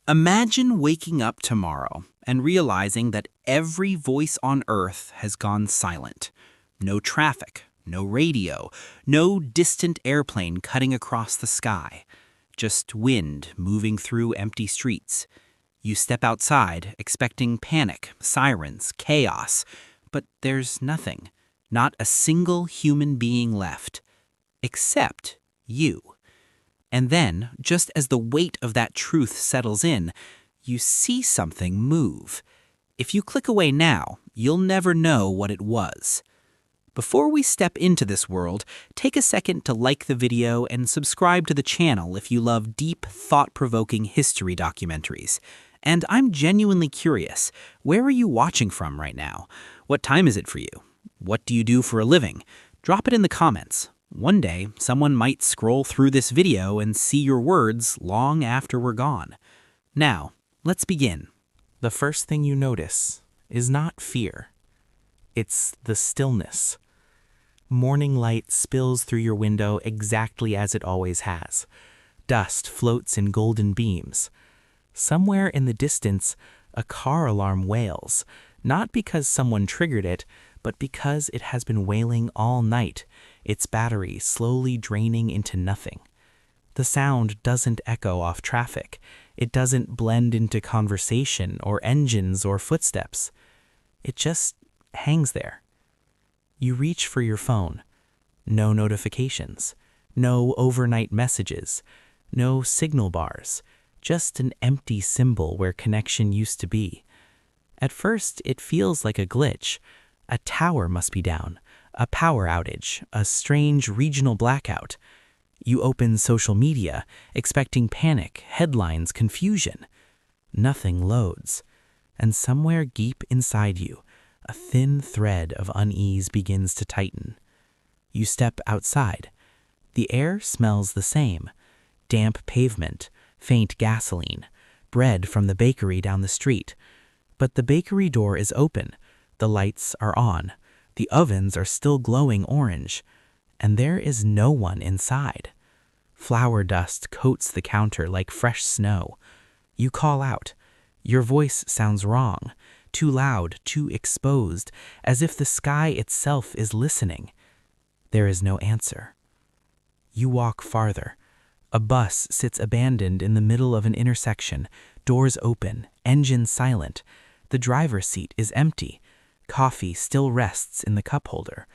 Imagine waking up tomorrow and realizing that every voice on Earth has gone silent. No traffic, no radio, no distant airplane cutting across the sky. Just wind moving through empty streets. You step outside expecting panic, sirens, chaos, but there's nothing. Not a single human being left. Except you. And then, just as the weight of that truth settles in, you see something move. If you click away now, you'll never know what it was. Before we step into this world, take a second to like the video and subscribe to the channel if you love deep, thought-provoking history documentaries. And I'm genuinely curious, where are you watching from right now? What time is it for you? What do you do for a living? Drop it in the comments. One day, someone might scroll through this video and see your words long after we're gone. Now, let's begin. The first thing you notice is not fear. It's the stillness. Morning light spills through your window exactly as it always has. Dust floats in golden beams. Somewhere in the distance, a car alarm wails, not because someone triggered it, but because it has been wailing all night, its battery slowly draining into nothing. The sound doesn't echo off traffic. It doesn't blend into conversation or engines or footsteps. It just hangs there. You reach for your phone. No notifications. No overnight messages. No signal bars. Just an empty symbol where connection used to be. At first, it feels like a glitch. A tower must be down, a power outage, a strange regional blackout. You open social media, expecting panic, headlines, confusion. Nothing loads. And somewhere deep inside you, a thin thread of unease begins to tighten. You step outside. The air smells the same. Damp pavement, faint gasoline, bread from the bakery down the street. But the bakery door is open. The lights are on. The ovens are still glowing orange. And there is no one inside. Flour dust coats the counter like fresh snow. You call out. Your voice sounds wrong, too loud, too exposed, as if the sky itself is listening. There is no answer. You walk farther. A bus sits abandoned in the middle of an intersection, doors open, engine silent. The driver's seat is empty. Coffee still rests in the cup holder.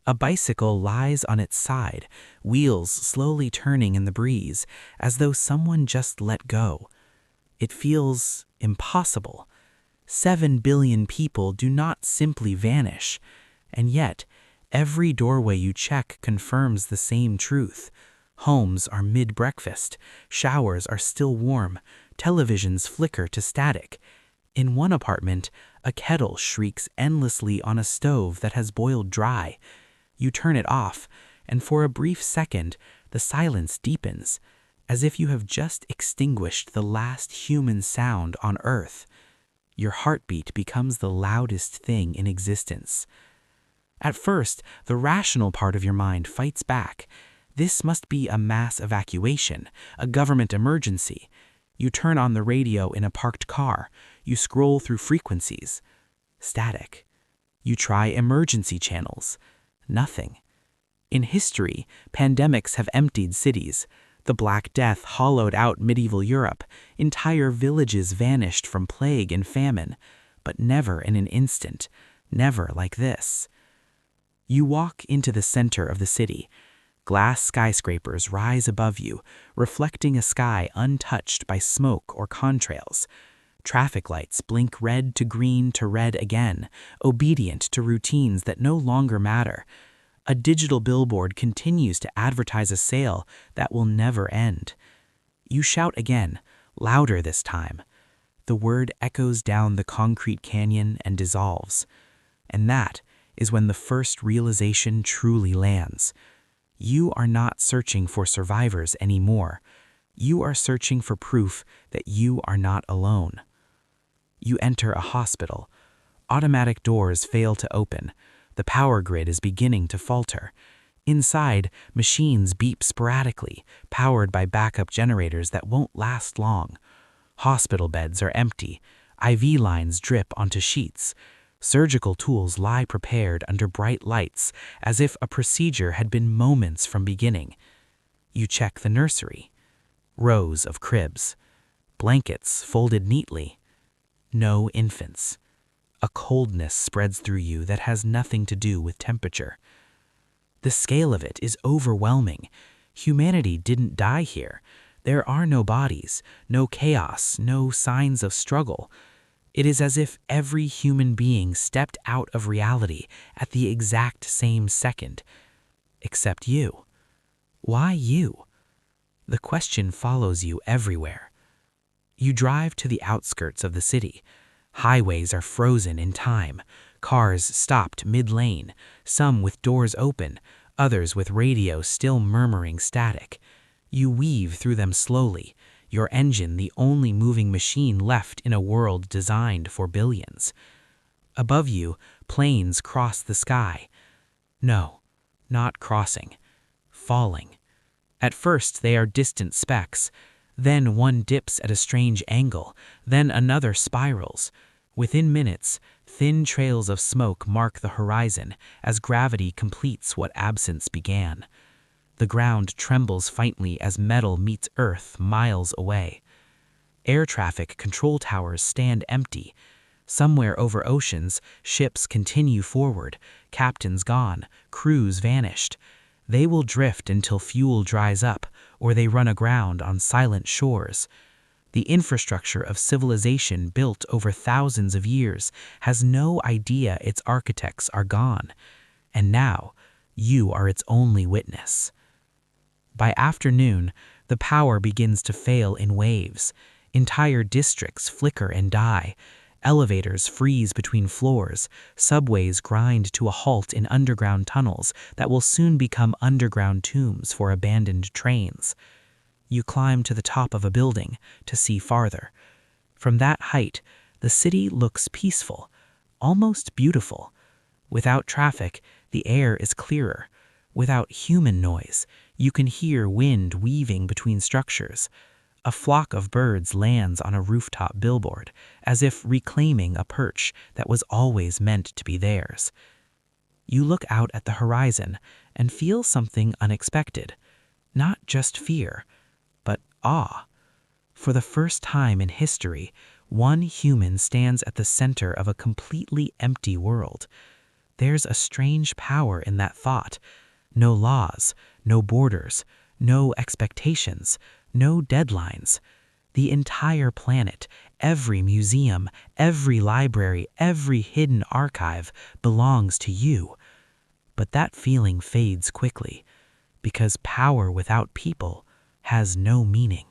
A bicycle lies on its side, wheels slowly turning in the breeze, as though someone just let go. It feels impossible. 7 billion people do not simply vanish, and yet every doorway you check confirms the same truth. Homes are mid-breakfast, showers are still warm, televisions flicker to static. In one apartment, a kettle shrieks endlessly on a stove that has boiled dry. You turn it off, and for a brief second, the silence deepens, as if you have just extinguished the last human sound on Earth. Your heartbeat becomes the loudest thing in existence. At first, the rational part of your mind fights back. This must be a mass evacuation, a government emergency. You turn on the radio in a parked car. You scroll through frequencies. Static. You try emergency channels. Nothing. In history, pandemics have emptied cities. The Black Death hollowed out medieval Europe. Entire villages vanished from plague and famine. But never in an instant. Never like this. You walk into the center of the city. Glass skyscrapers rise above you, reflecting a sky untouched by smoke or contrails. Traffic lights blink red to green to red again, obedient to routines that no longer matter. A digital billboard continues to advertise a sale that will never end. You shout again, louder this time. The word echoes down the concrete canyon and dissolves. And that is when the first realization truly lands. You are not searching for survivors anymore. You are searching for proof that you are not alone. You enter a hospital. Automatic doors fail to open. The power grid is beginning to falter. Inside, machines beep sporadically, powered by backup generators that won't last long. Hospital beds are empty. IV lines drip onto sheets. Surgical tools lie prepared under bright lights, as if a procedure had been moments from beginning. You check the nursery. Rows of cribs. Blankets folded neatly. No infants. A coldness spreads through you that has nothing to do with temperature. The scale of it is overwhelming. Humanity didn't die here. There are no bodies, no chaos, no signs of struggle. It is as if every human being stepped out of reality at the exact same second. Except you. Why you? The question follows you everywhere. You drive to the outskirts of the city. Highways are frozen in time. Cars stopped mid-lane, some with doors open, others with radios still murmuring static. You weave through them slowly, your engine the only moving machine left in a world designed for billions. Above you, planes cross the sky. No, not crossing. Falling. At first they are distant specks. Then one dips at a strange angle, then another spirals. Within minutes, thin trails of smoke mark the horizon as gravity completes what absence began. The ground trembles faintly as metal meets earth miles away. Air traffic control towers stand empty. Somewhere over oceans, ships continue forward, captains gone, crews vanished. They will drift until fuel dries up, or they run aground on silent shores. The infrastructure of civilization built over thousands of years has no idea its architects are gone. And now, you are its only witness. By afternoon, the power begins to fail in waves. Entire districts flicker and die. Elevators freeze between floors. Subways grind to a halt in underground tunnels that will soon become underground tombs for abandoned trains. You climb to the top of a building to see farther. From that height, the city looks peaceful, almost beautiful. Without traffic, the air is clearer. Without human noise, you can hear wind weaving between structures. A flock of birds lands on a rooftop billboard, as if reclaiming a perch that was always meant to be theirs. You look out at the horizon and feel something unexpected. Not just fear, but awe. For the first time in history, one human stands at the center of a completely empty world. There's a strange power in that thought. No laws, no borders, no expectations, no deadlines. The entire planet, every museum, every library, every hidden archive belongs to you. But that feeling fades quickly, because power without people has no meaning.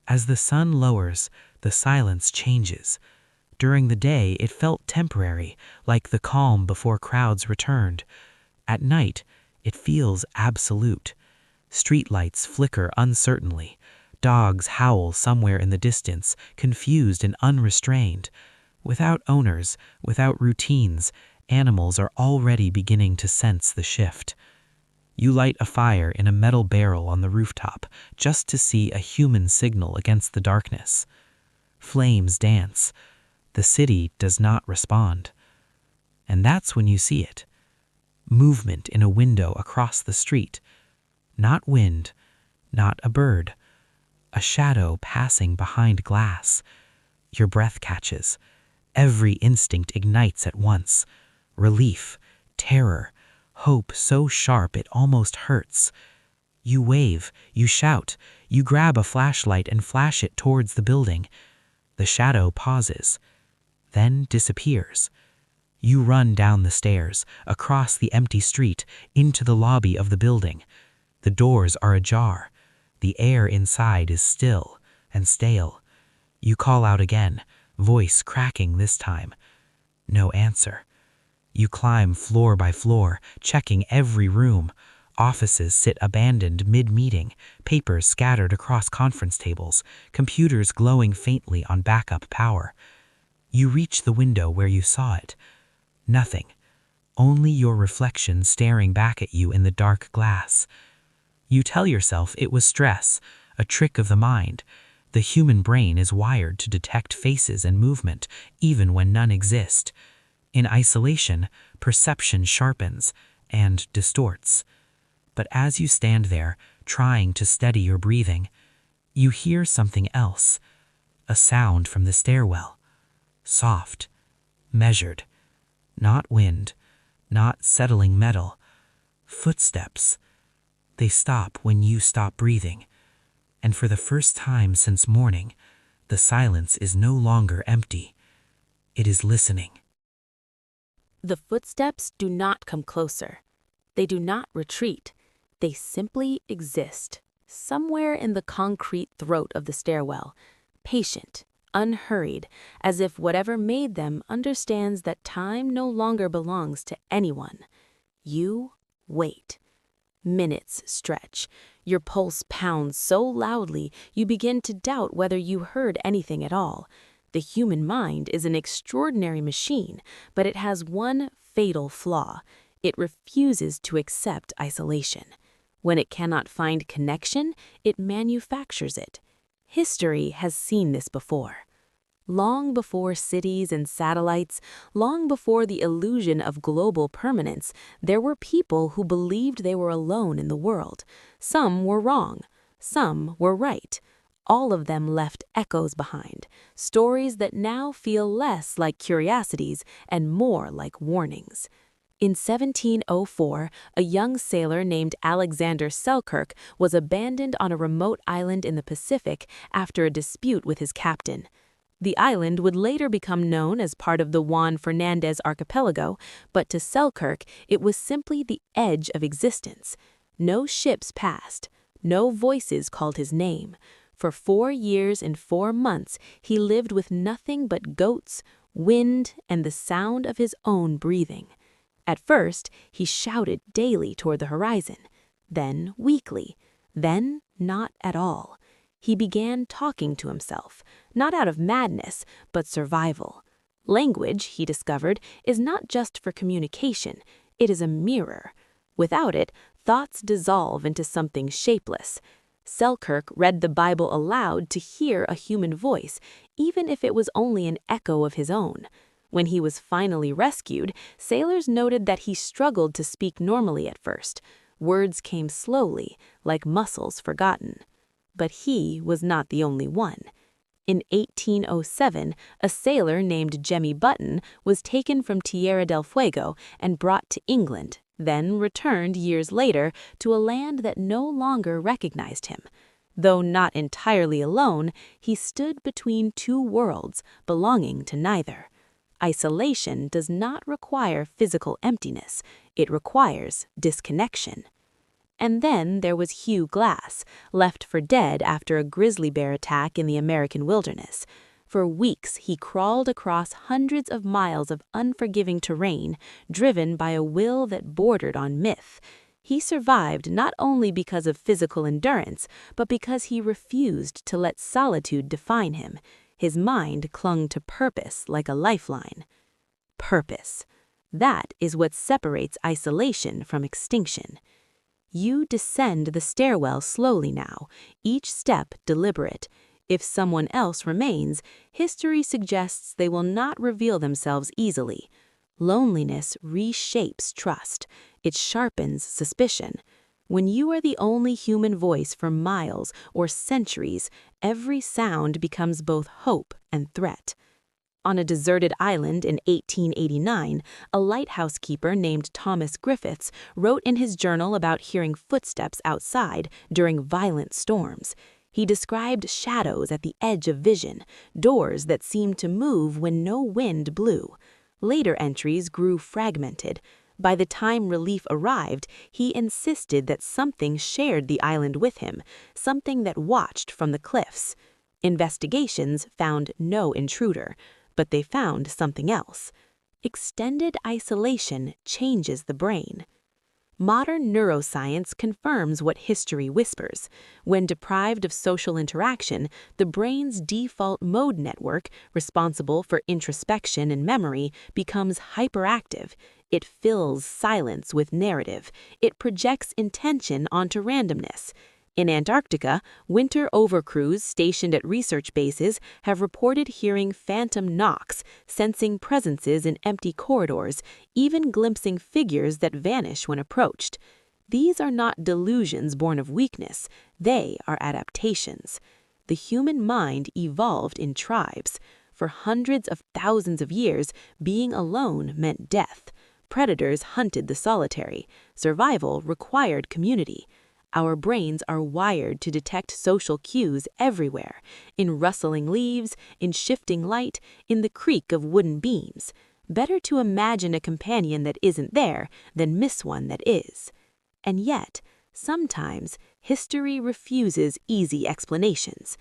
As the sun lowers, the silence changes. During the day, it felt temporary, like the calm before crowds returned. At night, it feels absolute. Streetlights flicker uncertainly. Dogs howl somewhere in the distance, confused and unrestrained. Without owners, without routines, animals are already beginning to sense the shift. You light a fire in a metal barrel on the rooftop just to see a human signal against the darkness. Flames dance. The city does not respond. And that's when you see it. Movement in a window across the street. Not wind, not a bird. A shadow passing behind glass. Your breath catches. Every instinct ignites at once. Relief, terror, hope so sharp it almost hurts. You wave, you shout, you grab a flashlight and flash it towards the building. The shadow pauses, then disappears. You run down the stairs, across the empty street, into the lobby of the building. The doors are ajar. The air inside is still and stale. You call out again, voice cracking this time. No answer. You climb floor by floor, checking every room. Offices sit abandoned mid-meeting, papers scattered across conference tables, computers glowing faintly on backup power. You reach the window where you saw it. Nothing. Only your reflection staring back at you in the dark glass. You tell yourself it was stress, a trick of the mind. The The human brain is wired to detect faces and movement, even when none exist. In isolation, perception sharpens and distorts. But as you stand there, trying to steady your breathing, you hear something else, a sound from the stairwell. Soft, measured, not wind, not settling metal. Footsteps. They stop when you stop breathing. And for the first time since morning, the silence is no longer empty. It is listening. The footsteps do not come closer. They do not retreat. They simply exist, somewhere in the concrete throat of the stairwell, patient, unhurried, as if whatever made them understands that time no longer belongs to anyone. You wait. Minutes stretch. Your pulse pounds so loudly you begin to doubt whether you heard anything at all. The human mind is an extraordinary machine, but it has one fatal flaw. It refuses to accept isolation. When it cannot find connection, it manufactures it. History has seen this before. Long before cities and satellites, long before the illusion of global permanence, there were people who believed they were alone in the world. Some were wrong. Some were right. All of them left echoes behind, stories that now feel less like curiosities and more like warnings. In 1704, a young sailor named Alexander Selkirk was abandoned on a remote island in the Pacific after a dispute with his captain. The island would later become known as part of the Juan Fernandez archipelago, but to Selkirk, it was simply the edge of existence. No ships passed. No voices called his name. For 4 years and 4 months, he lived with nothing but goats, wind, and the sound of his own breathing. At first, he shouted daily toward the horizon, then weakly, then not at all. He began talking to himself, not out of madness, but survival. Language, he discovered, is not just for communication, it is a mirror. Without it, thoughts dissolve into something shapeless. Selkirk read the Bible aloud to hear a human voice, even if it was only an echo of his own. When he was finally rescued, sailors noted that he struggled to speak normally at first. Words came slowly, like muscles forgotten. But he was not the only one. In 1807, a sailor named Jemmy Button was taken from Tierra del Fuego and brought to England, then returned years later to a land that no longer recognized him. Though not entirely alone, he stood between two worlds, belonging to neither. Isolation does not require physical emptiness, it requires disconnection. And then there was Hugh Glass, left for dead after a grizzly bear attack in the American wilderness. For weeks he crawled across hundreds of miles of unforgiving terrain, driven by a will that bordered on myth. He survived not only because of physical endurance, but because he refused to let solitude define him. His mind clung to purpose like a lifeline. Purpose. That is what separates isolation from extinction. You descend the stairwell slowly now, each step deliberate. If someone else remains, history suggests they will not reveal themselves easily. Loneliness reshapes trust. It sharpens suspicion. When you are the only human voice for miles or centuries, every sound becomes both hope and threat. On a deserted island in 1889, a lighthouse keeper named Thomas Griffiths wrote in his journal about hearing footsteps outside during violent storms. He described shadows at the edge of vision, doors that seemed to move when no wind blew. Later entries grew fragmented. By the time relief arrived, he insisted that something shared the island with him, something that watched from the cliffs. Investigations found no intruder, but they found something else. Extended isolation changes the brain. Modern neuroscience confirms what history whispers. When deprived of social interaction, the brain's default mode network, responsible for introspection and memory, becomes hyperactive. It fills silence with narrative. It projects intention onto randomness. In Antarctica, winter overcrews stationed at research bases have reported hearing phantom knocks, sensing presences in empty corridors, even glimpsing figures that vanish when approached. These are not delusions born of weakness, they are adaptations. The human mind evolved in tribes. For hundreds of thousands of years, being alone meant death. Predators hunted the solitary. Survival required community. Our brains are wired to detect social cues everywhere, in rustling leaves, in shifting light, in the creak of wooden beams. Better to imagine a companion that isn't there than miss one that is. And yet, sometimes, history refuses easy explanations.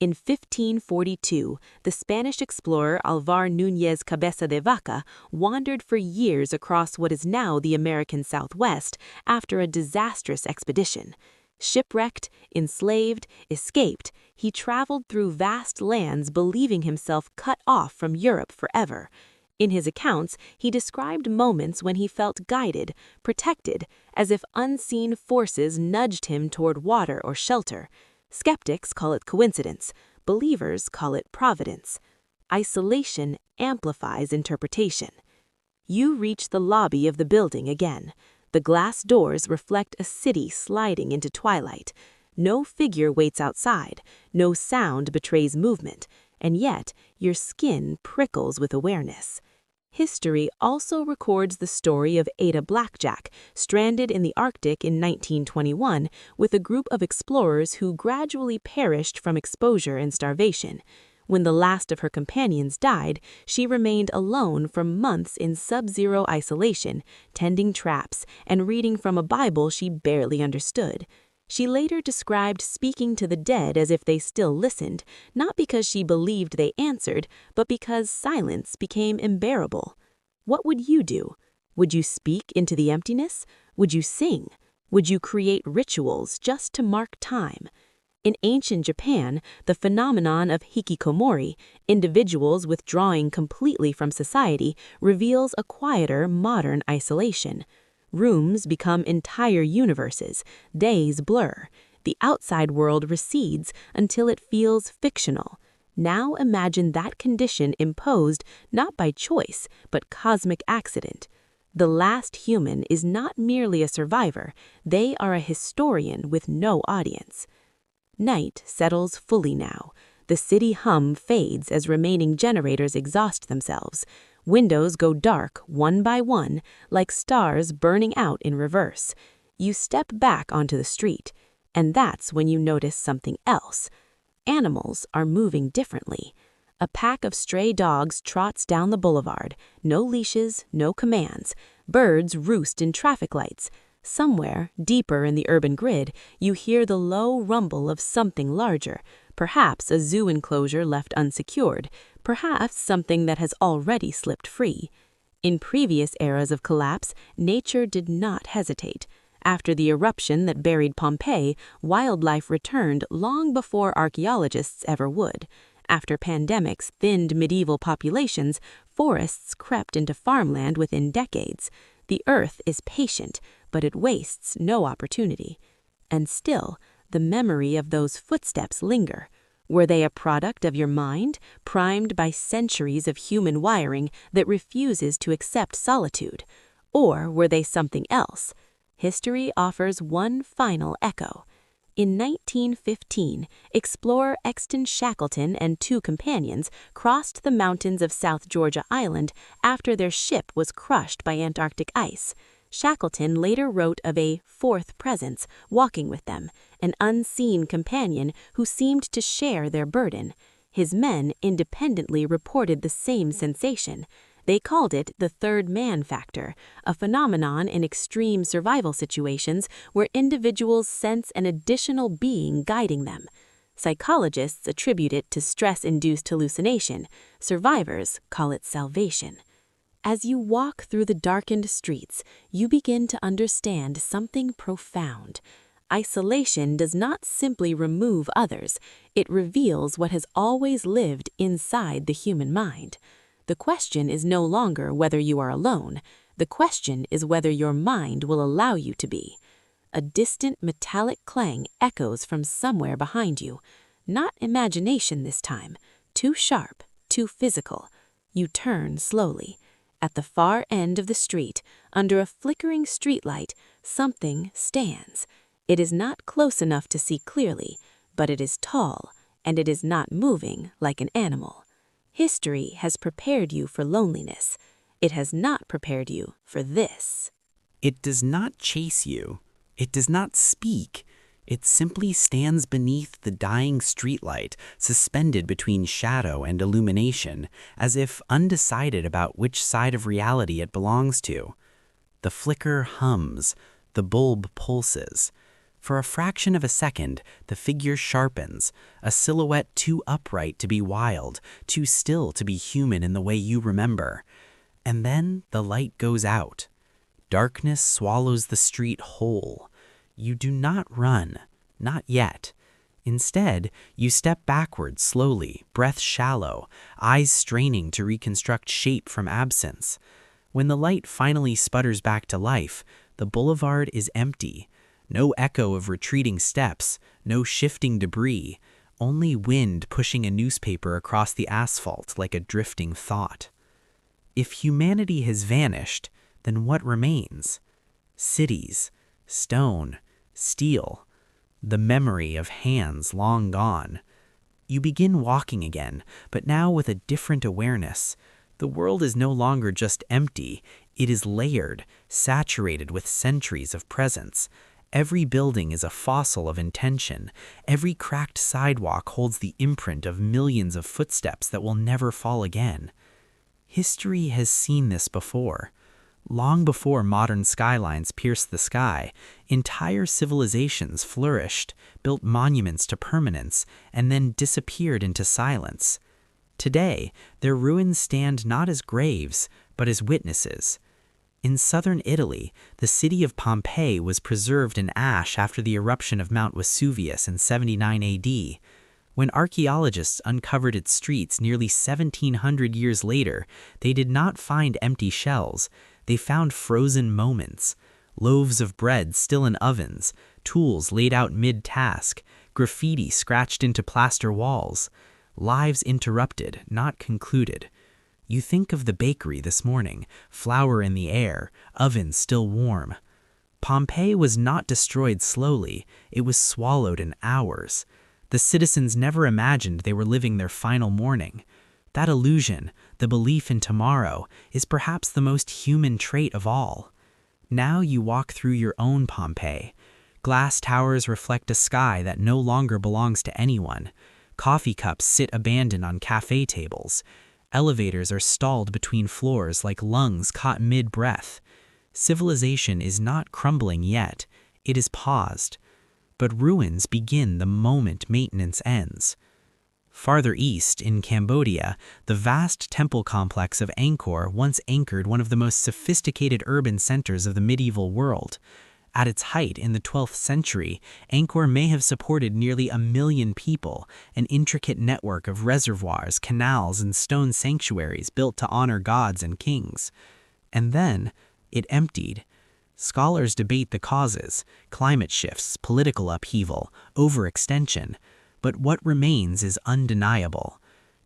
In 1542, the Spanish explorer Alvar Núñez Cabeza de Vaca wandered for years across what is now the American Southwest after a disastrous expedition. Shipwrecked, enslaved, escaped, he traveled through vast lands believing himself cut off from Europe forever. In his accounts, he described moments when he felt guided, protected, as if unseen forces nudged him toward water or shelter. Skeptics call it coincidence, believers call it providence. Isolation amplifies interpretation. You reach the lobby of the building again. The glass doors reflect a city sliding into twilight. No figure waits outside, no sound betrays movement, and yet your skin prickles with awareness. History also records the story of Ada Blackjack, stranded in the Arctic in 1921 with a group of explorers who gradually perished from exposure and starvation. When the last of her companions died, she remained alone for months in sub-zero isolation, tending traps and reading from a Bible she barely understood. She later described speaking to the dead as if they still listened, not because she believed they answered, but because silence became unbearable. What would you do? Would you speak into the emptiness? Would you sing? Would you create rituals just to mark time? In ancient Japan, the phenomenon of hikikomori, individuals withdrawing completely from society, reveals a quieter, modern isolation. Rooms become entire universes, days blur. The outside world recedes until it feels fictional. Now imagine that condition imposed not by choice, but cosmic accident. The last human is not merely a survivor, they are a historian with no audience. Night settles fully now. The city hum fades as remaining generators exhaust themselves. Windows go dark one by one, like stars burning out in reverse. You step back onto the street, and that's when you notice something else. Animals are moving differently. A pack of stray dogs trots down the boulevard. No leashes, no commands. Birds roost in traffic lights. Somewhere, deeper in the urban grid, you hear the low rumble of something larger, perhaps a zoo enclosure left unsecured, perhaps something that has already slipped free. In previous eras of collapse, nature did not hesitate. After the eruption that buried Pompeii, wildlife returned long before archaeologists ever would. After pandemics thinned medieval populations, forests crept into farmland within decades. The earth is patient, but it wastes no opportunity. And still, the memory of those footsteps linger. Were they a product of your mind, primed by centuries of human wiring that refuses to accept solitude? Or were they something else? History offers one final echo. In 1915, explorer Exton Shackleton and two companions crossed the mountains of South Georgia Island after their ship was crushed by Antarctic ice. Shackleton later wrote of a fourth presence walking with them, an unseen companion who seemed to share their burden. His men independently reported the same sensation. They called it the third man factor, a phenomenon in extreme survival situations where individuals sense an additional being guiding them. Psychologists attribute it to stress-induced hallucination. Survivors call it salvation. As you walk through the darkened streets, you begin to understand something profound. Isolation does not simply remove others, it reveals what has always lived inside the human mind. The question is no longer whether you are alone. The question is whether your mind will allow you to be. A distant metallic clang echoes from somewhere behind you. Not imagination this time. Too sharp, too physical. You turn slowly. At the far end of the street, under a flickering streetlight, something stands. It is not close enough to see clearly, but it is tall, and it is not moving like an animal. History has prepared you for loneliness. It has not prepared you for this. It does not chase you. It does not speak. It simply stands beneath the dying streetlight, suspended between shadow and illumination, as if undecided about which side of reality it belongs to. The flicker hums. The bulb pulses. For a fraction of a second, the figure sharpens, a silhouette too upright to be wild, too still to be human in the way you remember. And then the light goes out. Darkness swallows the street whole. You do not run, not yet. Instead, you step backward slowly, breath shallow, eyes straining to reconstruct shape from absence. When the light finally sputters back to life, the boulevard is empty. No echo of retreating steps, no shifting debris, only wind pushing a newspaper across the asphalt like a drifting thought. If humanity has vanished, then what remains? Cities, stone, steel, the memory of hands long gone. You begin walking again, but now with a different awareness. The world is no longer just empty, it is layered, saturated with centuries of presence. Every building is a fossil of intention. Every cracked sidewalk holds the imprint of millions of footsteps that will never fall again. History has seen this before. Long before modern skylines pierced the sky, entire civilizations flourished, built monuments to permanence, and then disappeared into silence. Today, their ruins stand not as graves, but as witnesses. In southern Italy, the city of Pompeii was preserved in ash after the eruption of Mount Vesuvius in 79 AD. When archaeologists uncovered its streets nearly 1,700 years later, they did not find empty shells. They found frozen moments, loaves of bread still in ovens, tools laid out mid-task, graffiti scratched into plaster walls, lives interrupted, not concluded. You think of the bakery this morning, flour in the air, ovens still warm. Pompeii was not destroyed slowly, it was swallowed in hours. The citizens never imagined they were living their final morning. That illusion, the belief in tomorrow, is perhaps the most human trait of all. Now you walk through your own Pompeii. Glass towers reflect a sky that no longer belongs to anyone. Coffee cups sit abandoned on cafe tables. Elevators are stalled between floors like lungs caught mid-breath. Civilization is not crumbling yet, it is paused. But ruins begin the moment maintenance ends. Farther east, in Cambodia, the vast temple complex of Angkor once anchored one of the most sophisticated urban centers of the medieval world. At its height in the 12th century, Angkor may have supported nearly 1 million people, an intricate network of reservoirs, canals, and stone sanctuaries built to honor gods and kings. And then, it emptied. Scholars debate the causes: climate shifts, political upheaval, overextension. But what remains is undeniable.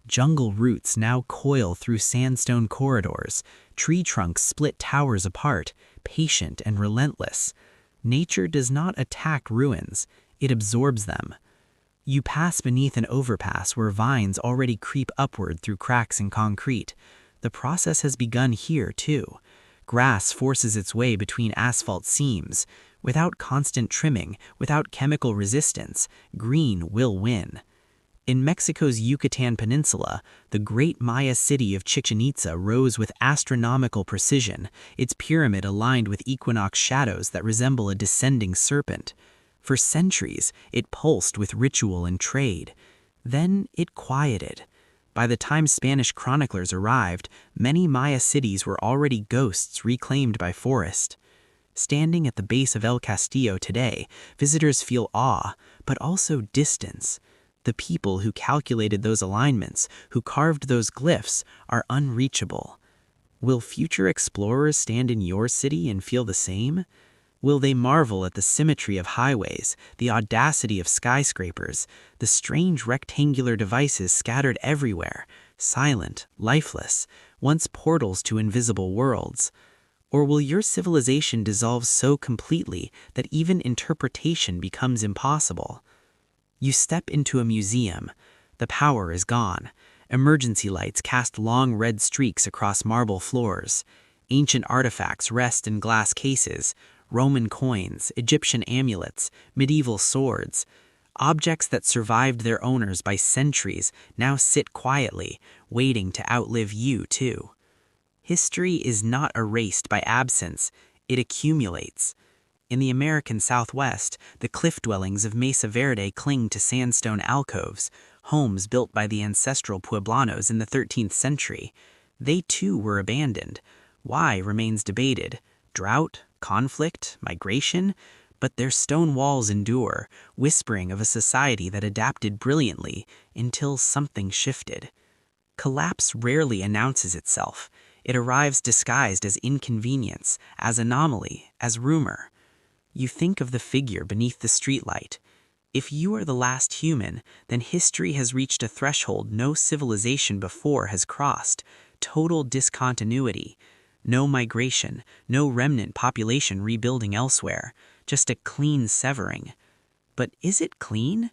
Jungle roots now coil through sandstone corridors, tree trunks split towers apart, patient and relentless. Nature does not attack ruins, it absorbs them. You pass beneath an overpass where vines already creep upward through cracks in concrete. The process has begun here, too. Grass forces its way between asphalt seams. Without constant trimming, without chemical resistance, green will win. In Mexico's Yucatan Peninsula, the great Maya city of Chichen Itza rose with astronomical precision, its pyramid aligned with equinox shadows that resemble a descending serpent. For centuries, it pulsed with ritual and trade. Then it quieted. By the time Spanish chroniclers arrived, many Maya cities were already ghosts reclaimed by forest. Standing at the base of El Castillo today, visitors feel awe, but also distance. The people who calculated those alignments, who carved those glyphs, are unreachable. Will future explorers stand in your city and feel the same? Will they marvel at the symmetry of highways, the audacity of skyscrapers, the strange rectangular devices scattered everywhere, silent, lifeless, once portals to invisible worlds? Or will your civilization dissolve so completely that even interpretation becomes impossible? You step into a museum. The power is gone. Emergency lights cast long red streaks across marble floors. Ancient artifacts rest in glass cases. Roman coins, Egyptian amulets, medieval swords. Objects that survived their owners by centuries now sit quietly, waiting to outlive you too. History is not erased by absence, it accumulates. In the American Southwest, the cliff dwellings of Mesa Verde cling to sandstone alcoves, homes built by the ancestral Pueblanos in the 13th century. They too were abandoned. Why remains debated. Drought, conflict, migration? But their stone walls endure, whispering of a society that adapted brilliantly until something shifted. Collapse rarely announces itself. It arrives disguised as inconvenience, as anomaly, as rumor. You think of the figure beneath the streetlight. If you are the last human, then history has reached a threshold no civilization before has crossed. Total discontinuity. No migration, no remnant population rebuilding elsewhere, just a clean severing. But is it clean?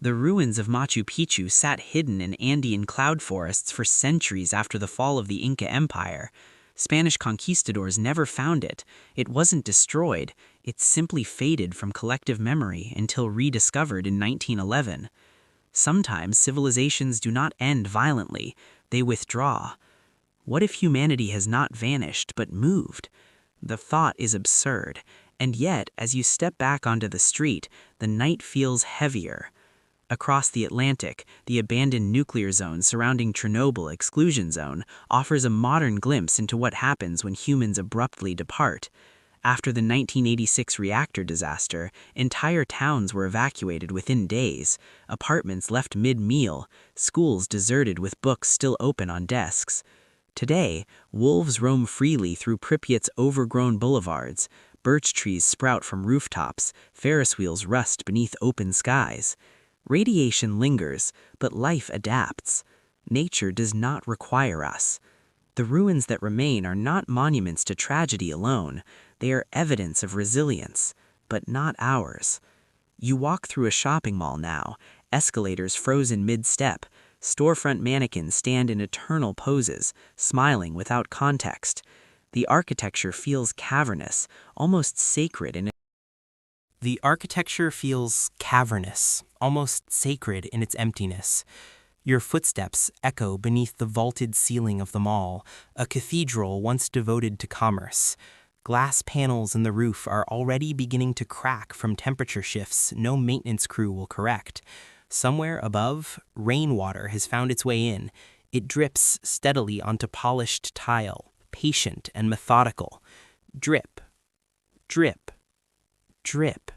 The ruins of Machu Picchu sat hidden in Andean cloud forests for centuries after the fall of the Inca Empire. Spanish conquistadors never found it. It wasn't destroyed. It simply faded from collective memory until rediscovered in 1911. Sometimes civilizations do not end violently. They withdraw. What if humanity has not vanished but moved? The thought is absurd, and yet as you step back onto the street, the night feels heavier. Across the Atlantic, the abandoned nuclear zone surrounding Chernobyl exclusion zone offers a modern glimpse into what happens when humans abruptly depart. After the 1986 reactor disaster, entire towns were evacuated within days, apartments left mid-meal, schools deserted with books still open on desks. Today, wolves roam freely through Pripyat's overgrown boulevards, birch trees sprout from rooftops, Ferris wheels rust beneath open skies. Radiation lingers, but life adapts. Nature does not require us. The ruins that remain are not monuments to tragedy alone, they are evidence of resilience, but not ours. You walk through a shopping mall now, escalators frozen mid-step, storefront mannequins stand in eternal poses, smiling without context. The architecture feels cavernous, almost sacred in its emptiness. Your footsteps echo beneath the vaulted ceiling of the mall, a cathedral once devoted to commerce. Glass panels in the roof are already beginning to crack from temperature shifts no maintenance crew will correct. Somewhere above, rainwater has found its way in. It drips steadily onto polished tile, patient and methodical. Drip, drip, drip.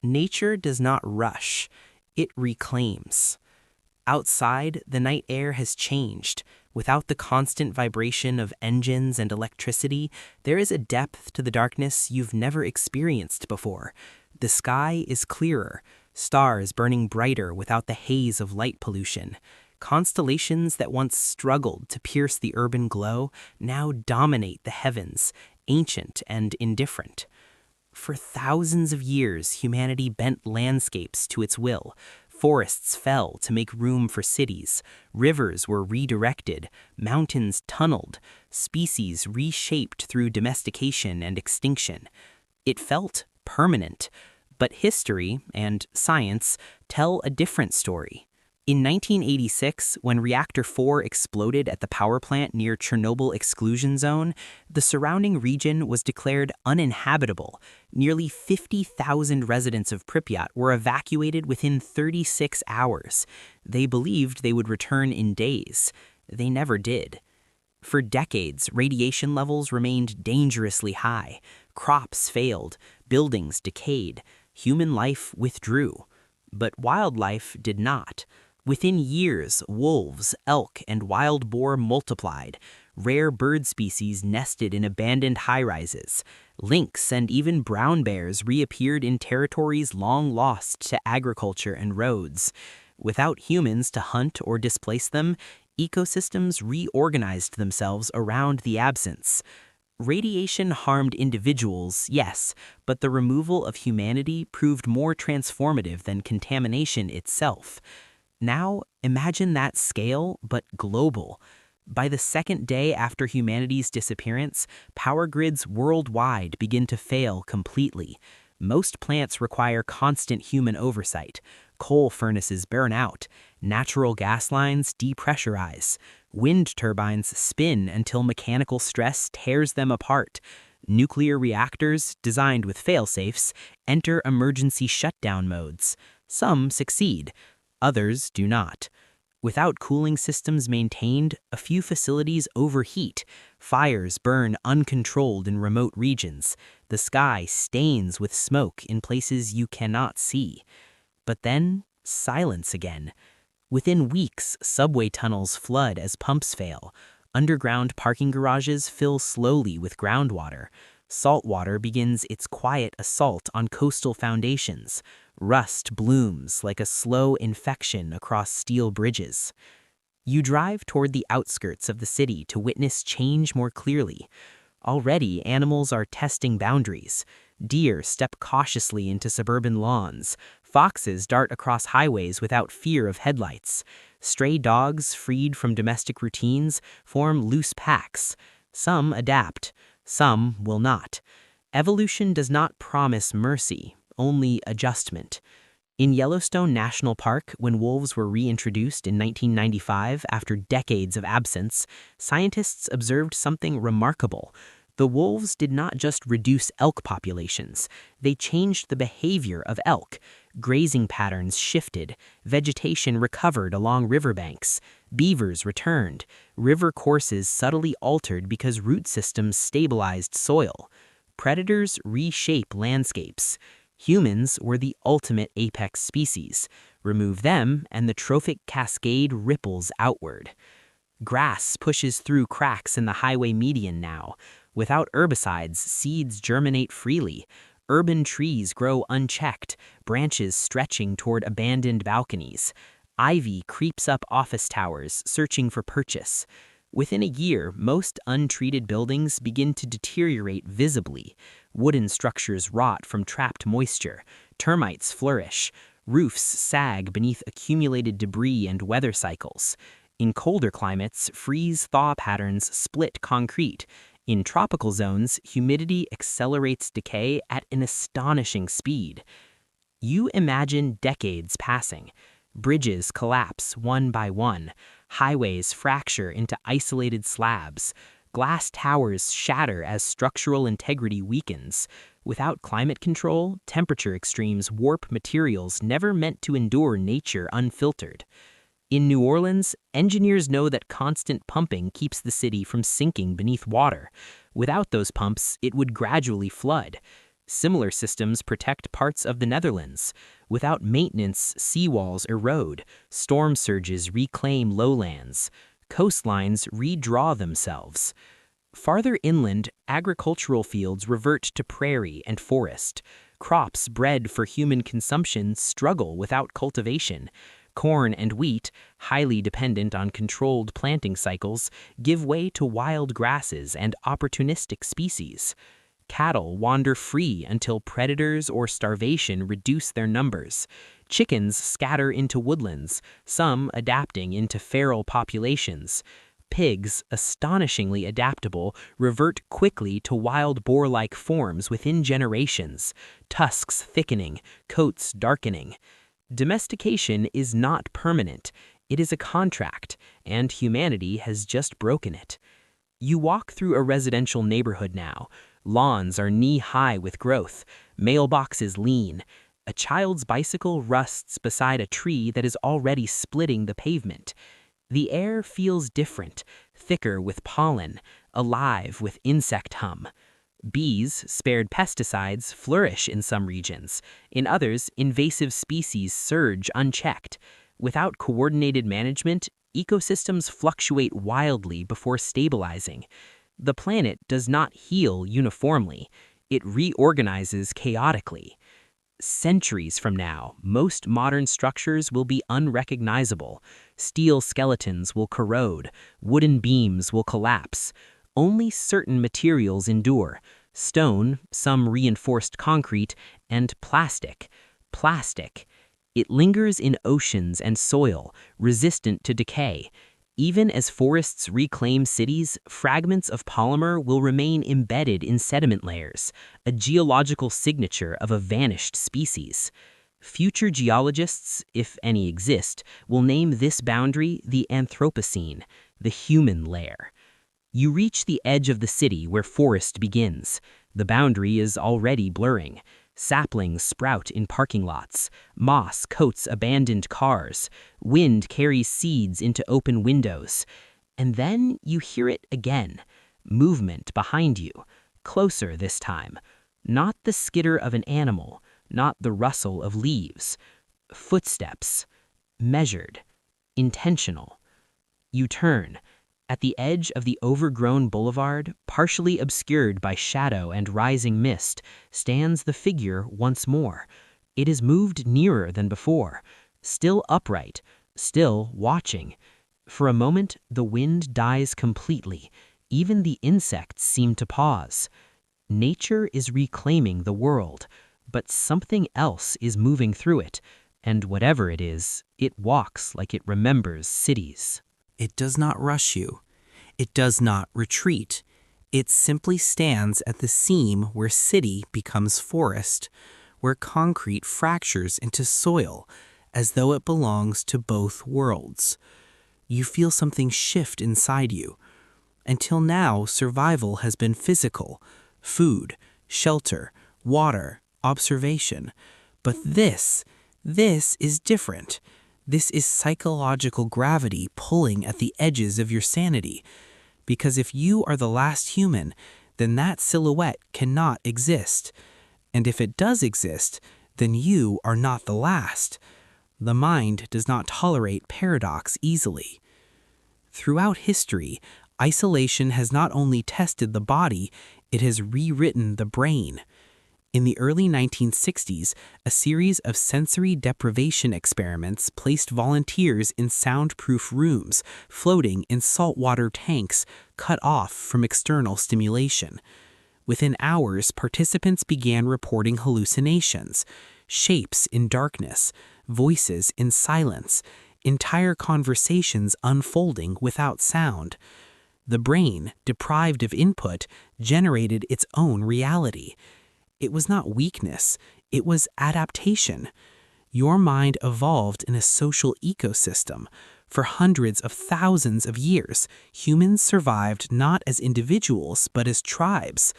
Nature does not rush, it reclaims. Outside, the night air has changed. Without the constant vibration of engines and electricity, there is a depth to the darkness you've never experienced before. The sky is clearer, stars burning brighter without the haze of light pollution. Constellations that once struggled to pierce the urban glow now dominate the heavens, ancient and indifferent. For thousands of years, humanity bent landscapes to its will. Forests fell to make room for cities, rivers were redirected, mountains tunneled, species reshaped through domestication and extinction. It felt permanent, but history and science tell a different story. In 1986, when Reactor 4 exploded at the power plant near Chernobyl exclusion zone, the surrounding region was declared uninhabitable. Nearly 50,000 residents of Pripyat were evacuated within 36 hours. They believed they would return in days. They never did. For decades, radiation levels remained dangerously high. Crops failed, buildings decayed, human life withdrew. But wildlife did not. Within years, wolves, elk, and wild boar multiplied. Rare bird species nested in abandoned high-rises. Lynx and even brown bears reappeared in territories long lost to agriculture and roads. Without humans to hunt or displace them, ecosystems reorganized themselves around the absence. Radiation harmed individuals, yes, but the removal of humanity proved more transformative than contamination itself. Now, imagine that scale, but global. By the second day after humanity's disappearance, power grids worldwide begin to fail completely. Most plants require constant human oversight. Coal furnaces burn out. Natural gas lines depressurize. Wind turbines spin until mechanical stress tears them apart. Nuclear reactors, designed with fail-safes, enter emergency shutdown modes. Some succeed. Others do not. Without cooling systems maintained, a few facilities overheat. Fires burn uncontrolled in remote regions. The sky stains with smoke in places you cannot see. But then, silence again. Within weeks, subway tunnels flood as pumps fail. Underground parking garages fill slowly with groundwater. Salt water begins its quiet assault on coastal foundations. Rust blooms like a slow infection across steel bridges. You drive toward the outskirts of the city to witness change more clearly. Already, animals are testing boundaries. Deer step cautiously into suburban lawns. Foxes dart across highways without fear of headlights. Stray dogs, freed from domestic routines, form loose packs. Some adapt. Some will not. Evolution does not promise mercy, only adjustment. In Yellowstone National Park, when wolves were reintroduced in 1995 after decades of absence, scientists observed something remarkable. The wolves did not just reduce elk populations, they changed the behavior of elk. Grazing patterns shifted, vegetation recovered along riverbanks, beavers returned, river courses subtly altered because root systems stabilized soil. Predators reshape landscapes. Humans were the ultimate apex species. Remove them, and the trophic cascade ripples outward. Grass pushes through cracks in the highway median now. Without herbicides, seeds germinate freely. Urban trees grow unchecked, branches stretching toward abandoned balconies. Ivy creeps up office towers, searching for purchase. Within a year, most untreated buildings begin to deteriorate visibly. Wooden structures rot from trapped moisture. Termites flourish. Roofs sag beneath accumulated debris and weather cycles. In colder climates, freeze-thaw patterns split concrete. In tropical zones, humidity accelerates decay at an astonishing speed. You imagine decades passing. Bridges collapse one by one. Highways fracture into isolated slabs. Glass towers shatter as structural integrity weakens. Without climate control, temperature extremes warp materials never meant to endure nature unfiltered. In New Orleans, engineers know that constant pumping keeps the city from sinking beneath water. Without those pumps, it would gradually flood. Similar systems protect parts of the Netherlands. Without maintenance, seawalls erode. Storm surges reclaim lowlands. Coastlines redraw themselves. Farther inland, agricultural fields revert to prairie and forest. Crops bred for human consumption struggle without cultivation. Corn and wheat, highly dependent on controlled planting cycles, give way to wild grasses and opportunistic species. Cattle wander free until predators or starvation reduce their numbers. Chickens scatter into woodlands, some adapting into feral populations. Pigs, astonishingly adaptable, revert quickly to wild boar-like forms within generations, tusks thickening, coats darkening. Domestication is not permanent. It is a contract, and humanity has just broken it. You walk through a residential neighborhood now. Lawns are knee-high with growth. Mailboxes lean. A child's bicycle rusts beside a tree that is already splitting the pavement. The air feels different, thicker with pollen, alive with insect hum. Bees, spared pesticides, flourish in some regions. In others, invasive species surge unchecked. Without coordinated management, Ecosystems fluctuate wildly before stabilizing. The planet does not heal uniformly. It reorganizes chaotically. Centuries from now, most modern structures will be unrecognizable. Steel skeletons will corrode, wooden beams will collapse. Only certain materials endure: stone, some reinforced concrete, and plastic. Plastic. It lingers in oceans and soil, resistant to decay. Even as forests reclaim cities, fragments of polymer will remain embedded in sediment layers, a geological signature of a vanished species. Future geologists, if any exist, will name this boundary the Anthropocene, the human layer. You reach the edge of the city where forest begins. The boundary is already blurring. Saplings sprout in parking lots. Moss coats abandoned cars. Wind carries seeds into open windows. And then you hear it again. Movement behind you. Closer this time. Not the skitter of an animal. Not the rustle of leaves. Footsteps. Measured. Intentional. You turn. At the edge of the overgrown boulevard, partially obscured by shadow and rising mist, stands the figure once more. It is moved nearer than before, still upright, still watching. For a moment, the wind dies completely. Even the insects seem to pause. Nature is reclaiming the world, but something else is moving through it, and whatever it is, it walks like it remembers cities. It does not rush you. It does not retreat. It simply stands at the seam where city becomes forest, where concrete fractures into soil, as though it belongs to both worlds. You feel something shift inside you. Until now, survival has been physical: food, shelter, water, observation. But this is different. This is psychological gravity pulling at the edges of your sanity. Because if you are the last human, then that silhouette cannot exist. And if it does exist, then you are not the last. The mind does not tolerate paradox easily. Throughout history, isolation has not only tested the body, it has rewritten the brain. In the early 1960s, a series of sensory deprivation experiments placed volunteers in soundproof rooms, floating in saltwater tanks, cut off from external stimulation. Within hours, participants began reporting hallucinations: shapes in darkness, voices in silence, entire conversations unfolding without sound. The brain, deprived of input, generated its own reality. It was not weakness, it was adaptation. Your mind evolved in a social ecosystem. For hundreds of thousands of years, humans survived not as individuals, but as tribes.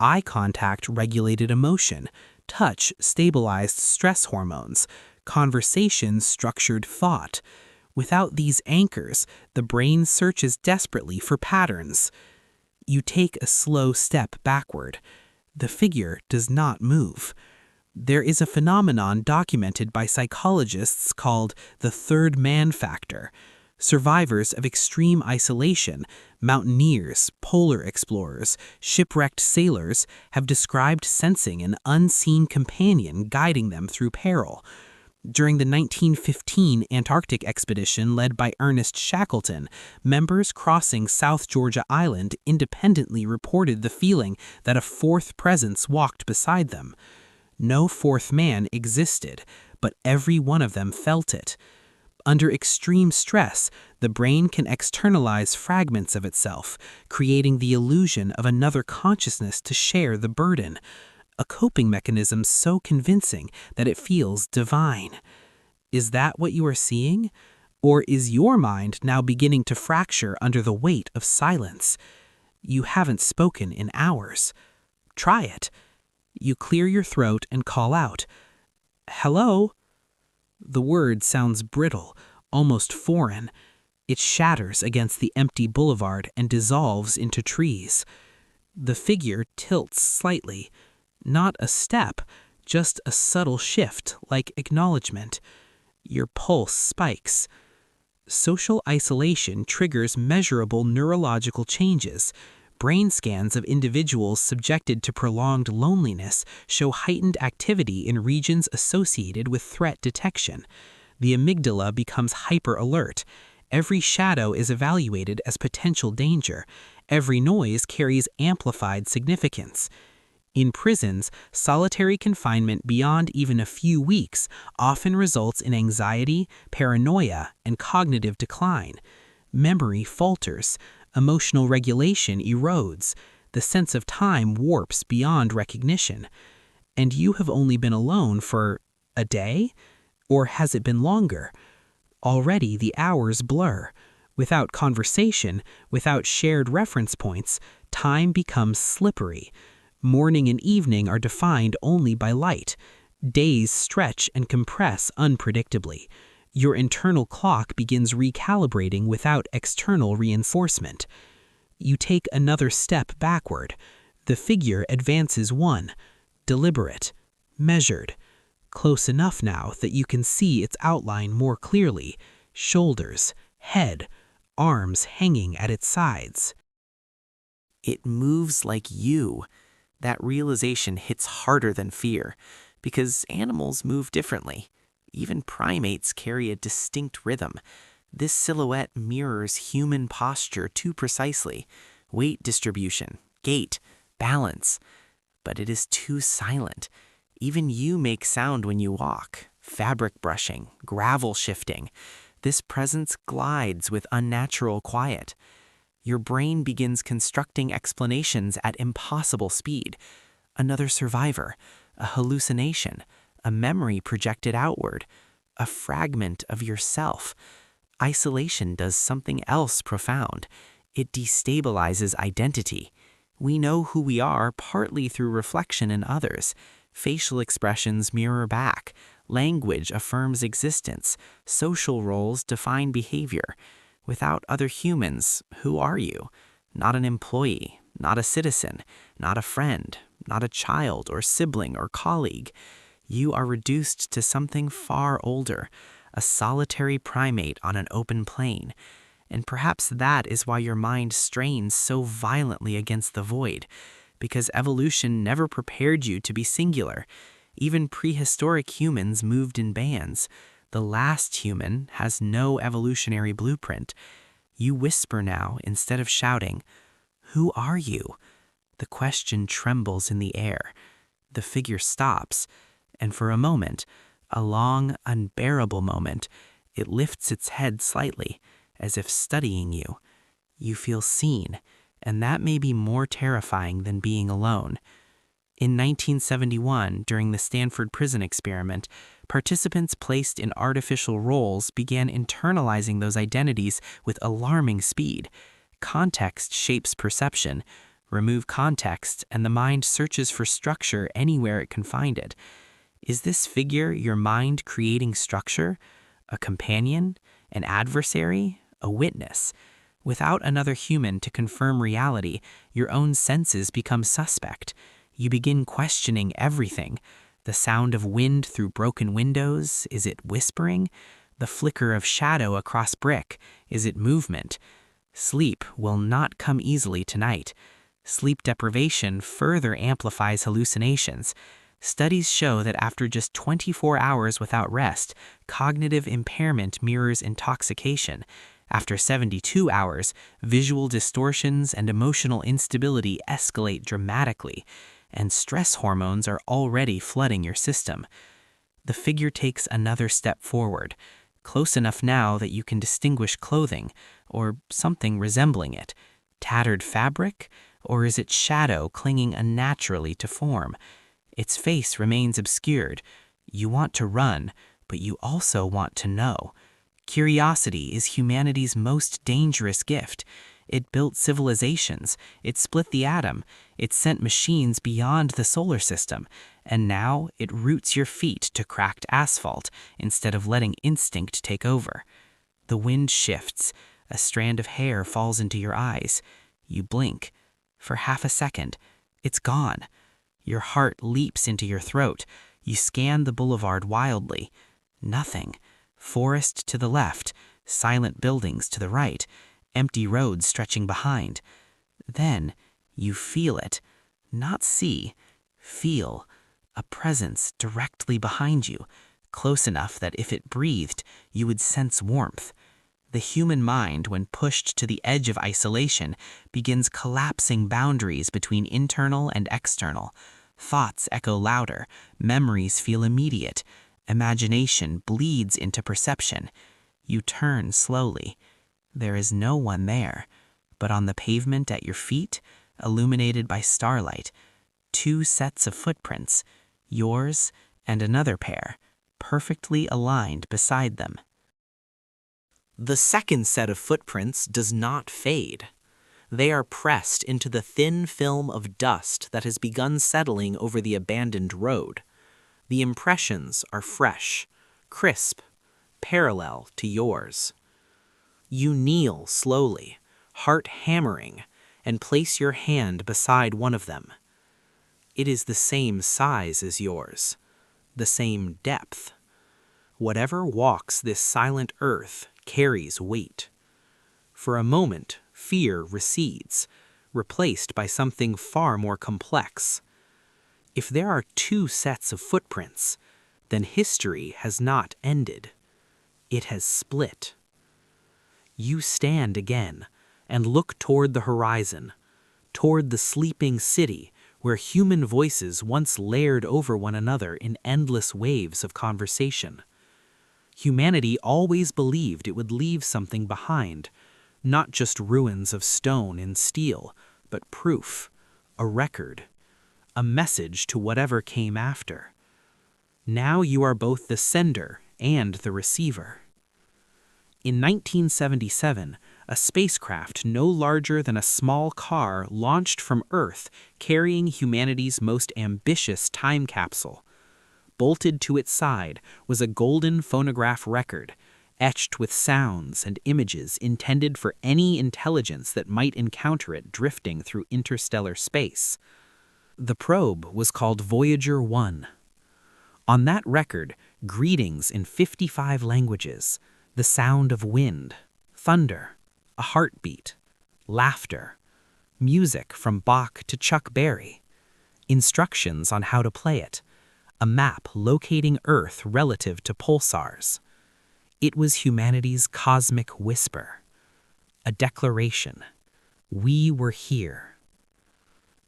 Eye contact regulated emotion, touch stabilized stress hormones, conversation structured thought. Without these anchors, the brain searches desperately for patterns. You take a slow step backward. The figure does not move. There is a phenomenon documented by psychologists called the third man factor. Survivors of extreme isolation, mountaineers, polar explorers, shipwrecked sailors, have described sensing an unseen companion guiding them through peril. During the 1915 Antarctic expedition led by Ernest Shackleton, members crossing South Georgia Island independently reported the feeling that a fourth presence walked beside them. No fourth man existed, but every one of them felt it. Under extreme stress, the brain can externalize fragments of itself, creating the illusion of another consciousness to share the burden. A coping mechanism so convincing that it feels divine. Is that what you are seeing? Or is your mind now beginning to fracture under the weight of silence? You haven't spoken in hours. Try it. You clear your throat and call out, "Hello?" The word sounds brittle, almost foreign. It shatters against the empty boulevard and dissolves into trees. The figure tilts slightly. Not a step, just a subtle shift like acknowledgement. Your pulse spikes. Social isolation triggers measurable neurological changes. Brain scans of individuals subjected to prolonged loneliness show heightened activity in regions associated with threat detection. The amygdala becomes hyper-alert. Every shadow is evaluated as potential danger. Every noise carries amplified significance. In prisons, solitary confinement beyond even a few weeks often results in anxiety, paranoia, and cognitive decline. Memory falters. Emotional regulation erodes. The sense of time warps beyond recognition. And you have only been alone for a day? Or has it been longer? Already the hours blur. Without conversation, without shared reference points, time becomes slippery. Morning and evening are defined only by light. Days stretch and compress unpredictably. Your internal clock begins recalibrating without external reinforcement. You take another step backward. The figure advances one, deliberate, measured, close enough now that you can see its outline more clearly, shoulders, head, arms hanging at its sides. It moves like you. That realization hits harder than fear, because animals move differently. Even primates carry a distinct rhythm. This silhouette mirrors human posture too precisely. Weight distribution, gait, balance. But it is too silent. Even you make sound when you walk. Fabric brushing, gravel shifting. This presence glides with unnatural quiet. Your brain begins constructing explanations at impossible speed. Another survivor, a hallucination, a memory projected outward, a fragment of yourself. Isolation does something else profound. It destabilizes identity. We know who we are partly through reflection in others. Facial expressions mirror back. Language affirms existence. Social roles define behavior. Without other humans, who are you? Not an employee, not a citizen, not a friend, not a child or sibling or colleague. You are reduced to something far older, a solitary primate on an open plain. And perhaps that is why your mind strains so violently against the void, because evolution never prepared you to be singular. Even prehistoric humans moved in bands. The last human has no evolutionary blueprint. You whisper now instead of shouting. Who are you? The question trembles in the air. The figure stops, and for a moment, a long, unbearable moment, it lifts its head slightly, as if studying you. You feel seen, and that may be more terrifying than being alone. In 1971, during the Stanford prison experiment, participants placed in artificial roles began internalizing those identities with alarming speed. Context shapes perception. Remove context, and the mind searches for structure anywhere it can find it. Is this figure your mind creating structure? A companion? An adversary? A witness? Without another human to confirm reality, your own senses become suspect. You begin questioning everything. The sound of wind through broken windows, is it whispering? The flicker of shadow across brick, is it movement? Sleep will not come easily tonight. Sleep deprivation further amplifies hallucinations. Studies show that after just 24 hours without rest, cognitive impairment mirrors intoxication. After 72 hours, visual distortions and emotional instability escalate dramatically, and stress hormones are already flooding your system. The figure takes another step forward, close enough now that you can distinguish clothing, or something resembling it. Tattered fabric, or is it shadow clinging unnaturally to form? Its face remains obscured. You want to run, but you also want to know. Curiosity is humanity's most dangerous gift. It built civilizations, it split the atom, it sent machines beyond the solar system, and now it roots your feet to cracked asphalt instead of letting instinct take over. The wind shifts, a strand of hair falls into your eyes. You blink. For half a second, it's gone. Your heart leaps into your throat. You scan the boulevard wildly. Nothing. Forest to the left, silent buildings to the right, empty roads stretching behind. Then you feel it, not see, feel, a presence directly behind you, close enough that if it breathed, you would sense warmth. The human mind, when pushed to the edge of isolation, begins collapsing boundaries between internal and external. Thoughts echo louder, memories feel immediate, imagination bleeds into perception. You turn slowly. There is no one there, but on the pavement at your feet, illuminated by starlight, 2 sets of footprints, yours and another pair, perfectly aligned beside them. The second set of footprints does not fade. They are pressed into the thin film of dust that has begun settling over the abandoned road. The impressions are fresh, crisp, parallel to yours. You kneel slowly, heart hammering, and place your hand beside one of them. It is the same size as yours, the same depth. Whatever walks this silent earth carries weight. For a moment, fear recedes, replaced by something far more complex. If there are 2 sets of footprints, then history has not ended. It has split. You stand again and look toward the horizon, toward the sleeping city where human voices once layered over one another in endless waves of conversation. Humanity always believed it would leave something behind, not just ruins of stone and steel, but proof, a record, a message to whatever came after. Now you are both the sender and the receiver. In 1977, a spacecraft no larger than a small car launched from Earth carrying humanity's most ambitious time capsule. Bolted to its side was a golden phonograph record, etched with sounds and images intended for any intelligence that might encounter it drifting through interstellar space. The probe was called Voyager 1. On that record, greetings in 55 languages, the sound of wind, thunder, a heartbeat, laughter, music from Bach to Chuck Berry, instructions on how to play it, a map locating Earth relative to pulsars. It was humanity's cosmic whisper, a declaration. We were here.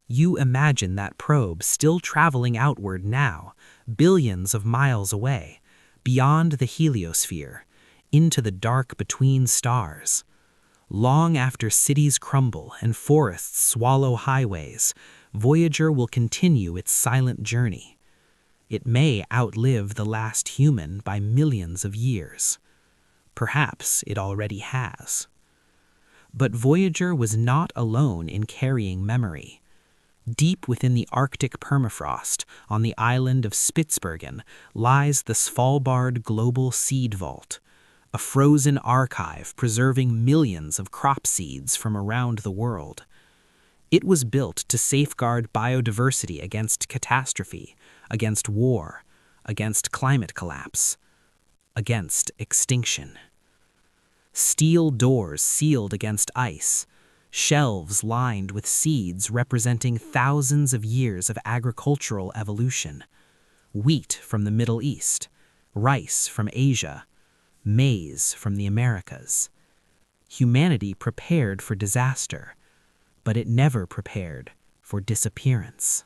You imagine that probe still traveling outward now, billions of miles away, beyond the heliosphere, into the dark between stars. Long after cities crumble and forests swallow highways, Voyager will continue its silent journey. It may outlive the last human by millions of years. Perhaps it already has. But Voyager was not alone in carrying memory. Deep within the Arctic permafrost, on the island of Spitsbergen, lies the Svalbard Global Seed Vault, a frozen archive preserving millions of crop seeds from around the world. It was built to safeguard biodiversity against catastrophe, against war, against climate collapse, against extinction. Steel doors sealed against ice, shelves lined with seeds representing thousands of years of agricultural evolution, wheat from the Middle East, rice from Asia, maize from the Americas. Humanity prepared for disaster, but it never prepared for disappearance.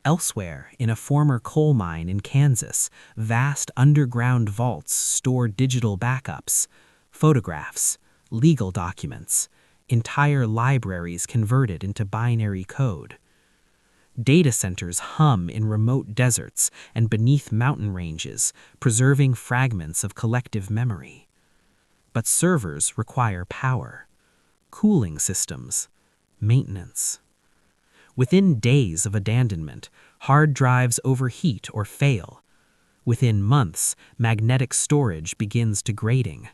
Elsewhere, in a former coal mine in Kansas, vast underground vaults store digital backups, photographs, legal documents, entire libraries converted into binary code. Data centers hum in remote deserts and beneath mountain ranges, preserving fragments of collective memory. But servers require power, cooling systems, maintenance. Within days of abandonment, hard drives overheat or fail. Within months, magnetic storage begins degrading.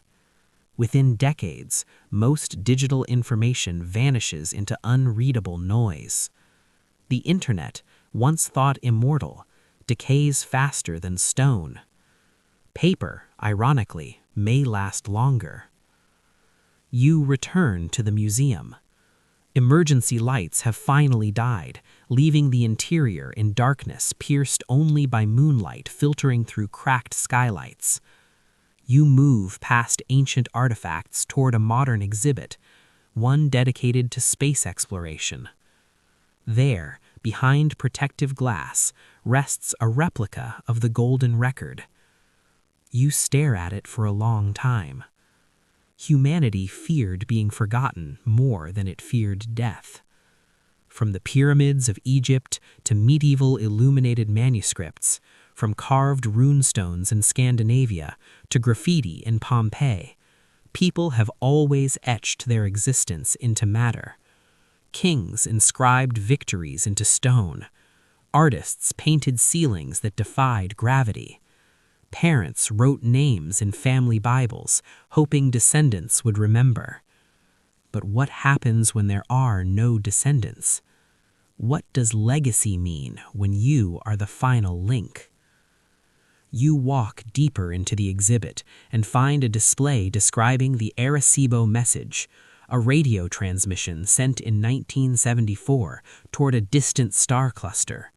Within decades, most digital information vanishes into unreadable noise. The internet, once thought immortal, decays faster than stone. Paper, ironically, may last longer. You return to the museum. Emergency lights have finally died, leaving the interior in darkness pierced only by moonlight filtering through cracked skylights. You move past ancient artifacts toward a modern exhibit, one dedicated to space exploration. There, behind protective glass, rests a replica of the Golden Record. You stare at it for a long time. Humanity feared being forgotten more than it feared death. From the pyramids of Egypt to medieval illuminated manuscripts, from carved runestones in Scandinavia to graffiti in Pompeii, people have always etched their existence into matter. Kings inscribed victories into stone. Artists painted ceilings that defied gravity. Parents wrote names in family Bibles, hoping descendants would remember. But what happens when there are no descendants? What does legacy mean when you are the final link? You walk deeper into the exhibit and find a display describing the Arecibo message, a radio transmission sent in 1974 toward a distant star cluster.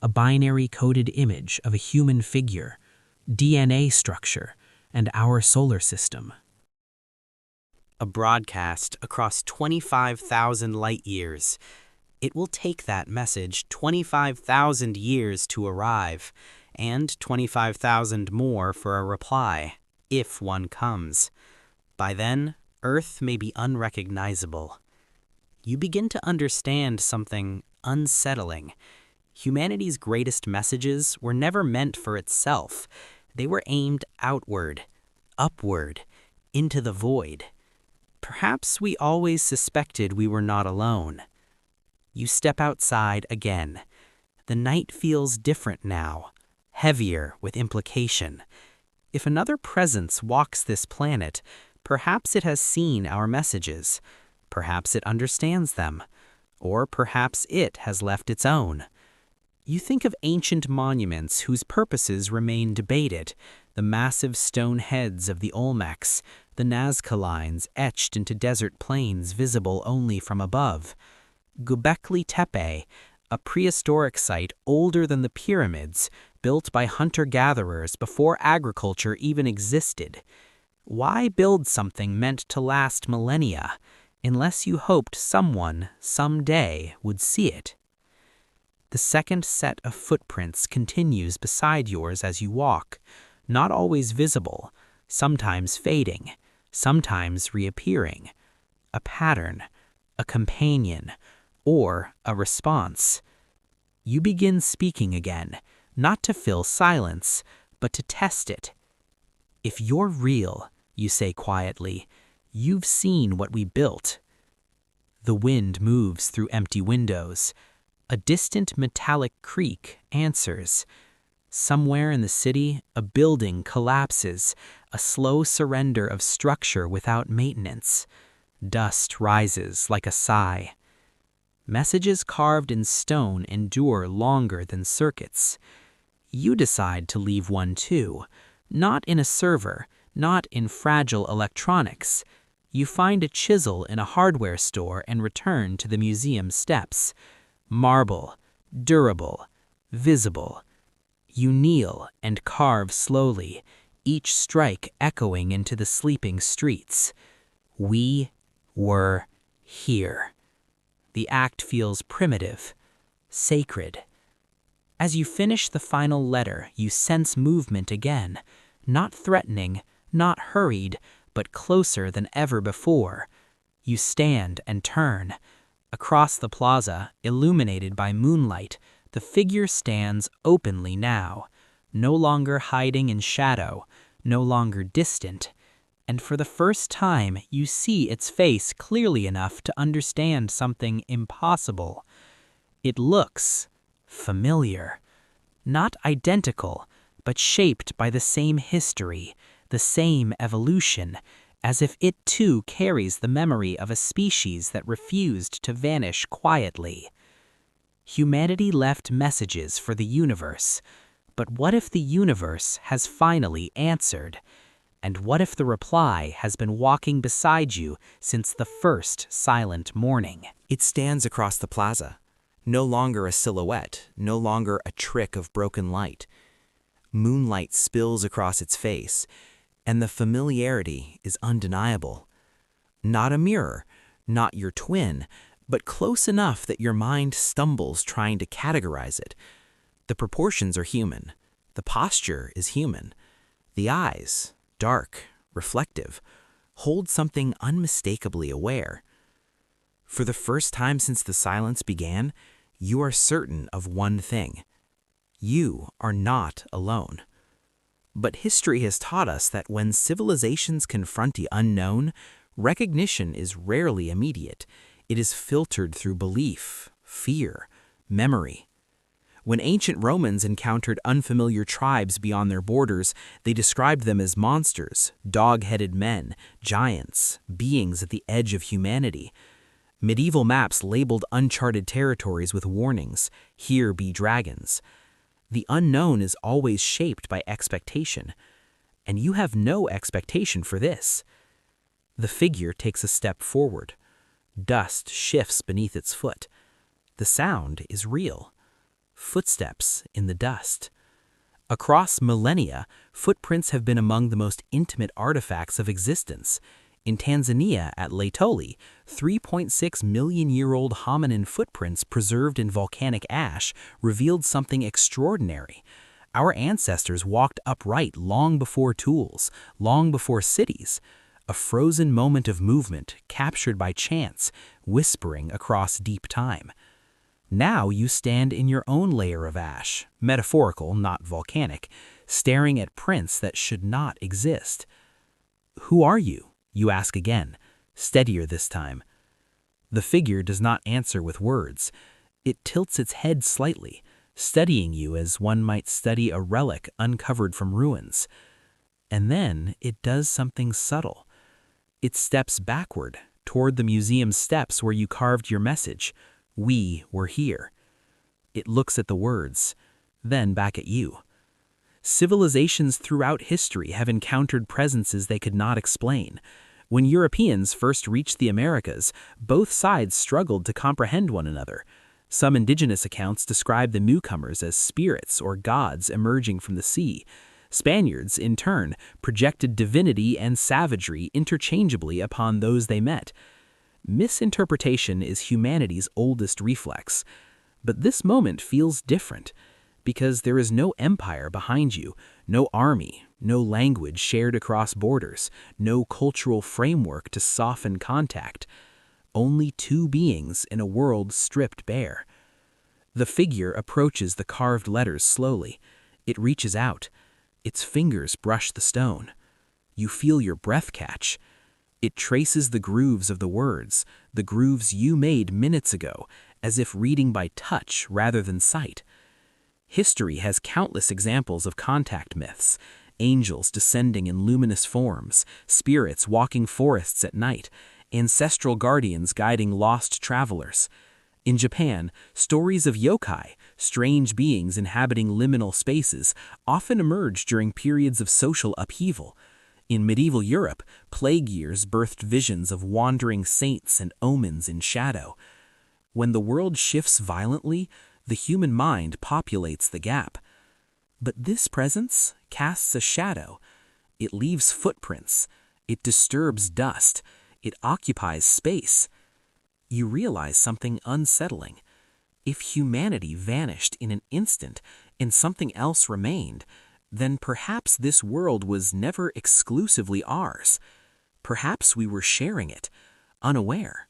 A binary-coded image of a human figure, DNA structure, and our solar system. A broadcast across 25,000 light years. It will take that message 25,000 years to arrive, and 25,000 more for a reply, if one comes. By then, Earth may be unrecognizable. You begin to understand something unsettling. Humanity's greatest messages were never meant for itself. They were aimed outward, upward, into the void. Perhaps we always suspected we were not alone. You step outside again. The night feels different now, heavier with implication. If another presence walks this planet, perhaps it has seen our messages. Perhaps it understands them. Or perhaps it has left its own. You think of ancient monuments whose purposes remain debated, the massive stone heads of the Olmecs, the Nazca lines etched into desert plains visible only from above. Göbekli Tepe, a prehistoric site older than the pyramids, built by hunter-gatherers before agriculture even existed. Why build something meant to last millennia, unless you hoped someone, someday, would see it? The second set of footprints continues beside yours as you walk, not always visible, sometimes fading, sometimes reappearing. A pattern, a companion, or a response. You begin speaking again, not to fill silence, but to test it. If you're real, you say quietly, you've seen what we built. The wind moves through empty windows. A distant metallic creak answers. Somewhere in the city, a building collapses, a slow surrender of structure without maintenance. Dust rises like a sigh. Messages carved in stone endure longer than circuits. You decide to leave one too, not in a server, not in fragile electronics. You find a chisel in a hardware store and return to the museum steps. Marble, durable, visible. You kneel and carve slowly, each strike echoing into the sleeping streets. We were here. The act feels primitive, sacred. As you finish the final letter, you sense movement again, not threatening, not hurried, but closer than ever before. You stand and turn. Across the plaza, illuminated by moonlight, the figure stands openly now, no longer hiding in shadow, no longer distant. And for the first time, you see its face clearly enough to understand something impossible. It looks familiar. Not identical, but shaped by the same history, the same evolution, as if it too carries the memory of a species that refused to vanish quietly. Humanity left messages for the universe, but what if the universe has finally answered? And what if the reply has been walking beside you since the first silent morning? It stands across the plaza, no longer a silhouette, no longer a trick of broken light. Moonlight spills across its face, and the familiarity is undeniable. Not a mirror, not your twin, but close enough that your mind stumbles trying to categorize it. The proportions are human. The posture is human. The eyes, dark, reflective, hold something unmistakably aware. For the first time since the silence began, you are certain of one thing. You are not alone. But history has taught us that when civilizations confront the unknown, recognition is rarely immediate. It is filtered through belief, fear, memory. When ancient Romans encountered unfamiliar tribes beyond their borders, they described them as monsters, dog-headed men, giants, beings at the edge of humanity. Medieval maps labeled uncharted territories with warnings, "Here be dragons." The unknown is always shaped by expectation, and you have no expectation for this. The figure takes a step forward. Dust shifts beneath its foot. The sound is real. Footsteps in the dust. Across millennia, footprints have been among the most intimate artifacts of existence. In Tanzania, at Laetoli, 3.6 million-year-old hominin footprints preserved in volcanic ash revealed something extraordinary. Our ancestors walked upright long before tools, long before cities. A frozen moment of movement captured by chance, whispering across deep time. Now you stand in your own layer of ash, metaphorical, not volcanic, staring at prints that should not exist. Who are you? You ask again, steadier this time. The figure does not answer with words. It tilts its head slightly, studying you as one might study a relic uncovered from ruins. And then it does something subtle. It steps backward, toward the museum steps where you carved your message. We were here. It looks at the words, then back at you. Civilizations throughout history have encountered presences they could not explain. When Europeans first reached the Americas, both sides struggled to comprehend one another. Some indigenous accounts describe the newcomers as spirits or gods emerging from the sea. Spaniards, in turn, projected divinity and savagery interchangeably upon those they met. Misinterpretation is humanity's oldest reflex. But this moment feels different, because there is no empire behind you, no army, no language shared across borders, no cultural framework to soften contact. Only two beings in a world stripped bare. The figure approaches the carved letters slowly. It reaches out. Its fingers brush the stone. You feel your breath catch. It traces the grooves of the words, the grooves you made minutes ago, as if reading by touch rather than sight. History has countless examples of contact myths, angels descending in luminous forms, spirits walking forests at night, ancestral guardians guiding lost travelers. In Japan, stories of yokai, strange beings inhabiting liminal spaces, often emerge during periods of social upheaval. In medieval Europe, plague years birthed visions of wandering saints and omens in shadow. When the world shifts violently, the human mind populates the gap. But this presence casts a shadow. It leaves footprints. It disturbs dust. It occupies space. You realize something unsettling. If humanity vanished in an instant and something else remained, then perhaps this world was never exclusively ours. Perhaps we were sharing it, unaware.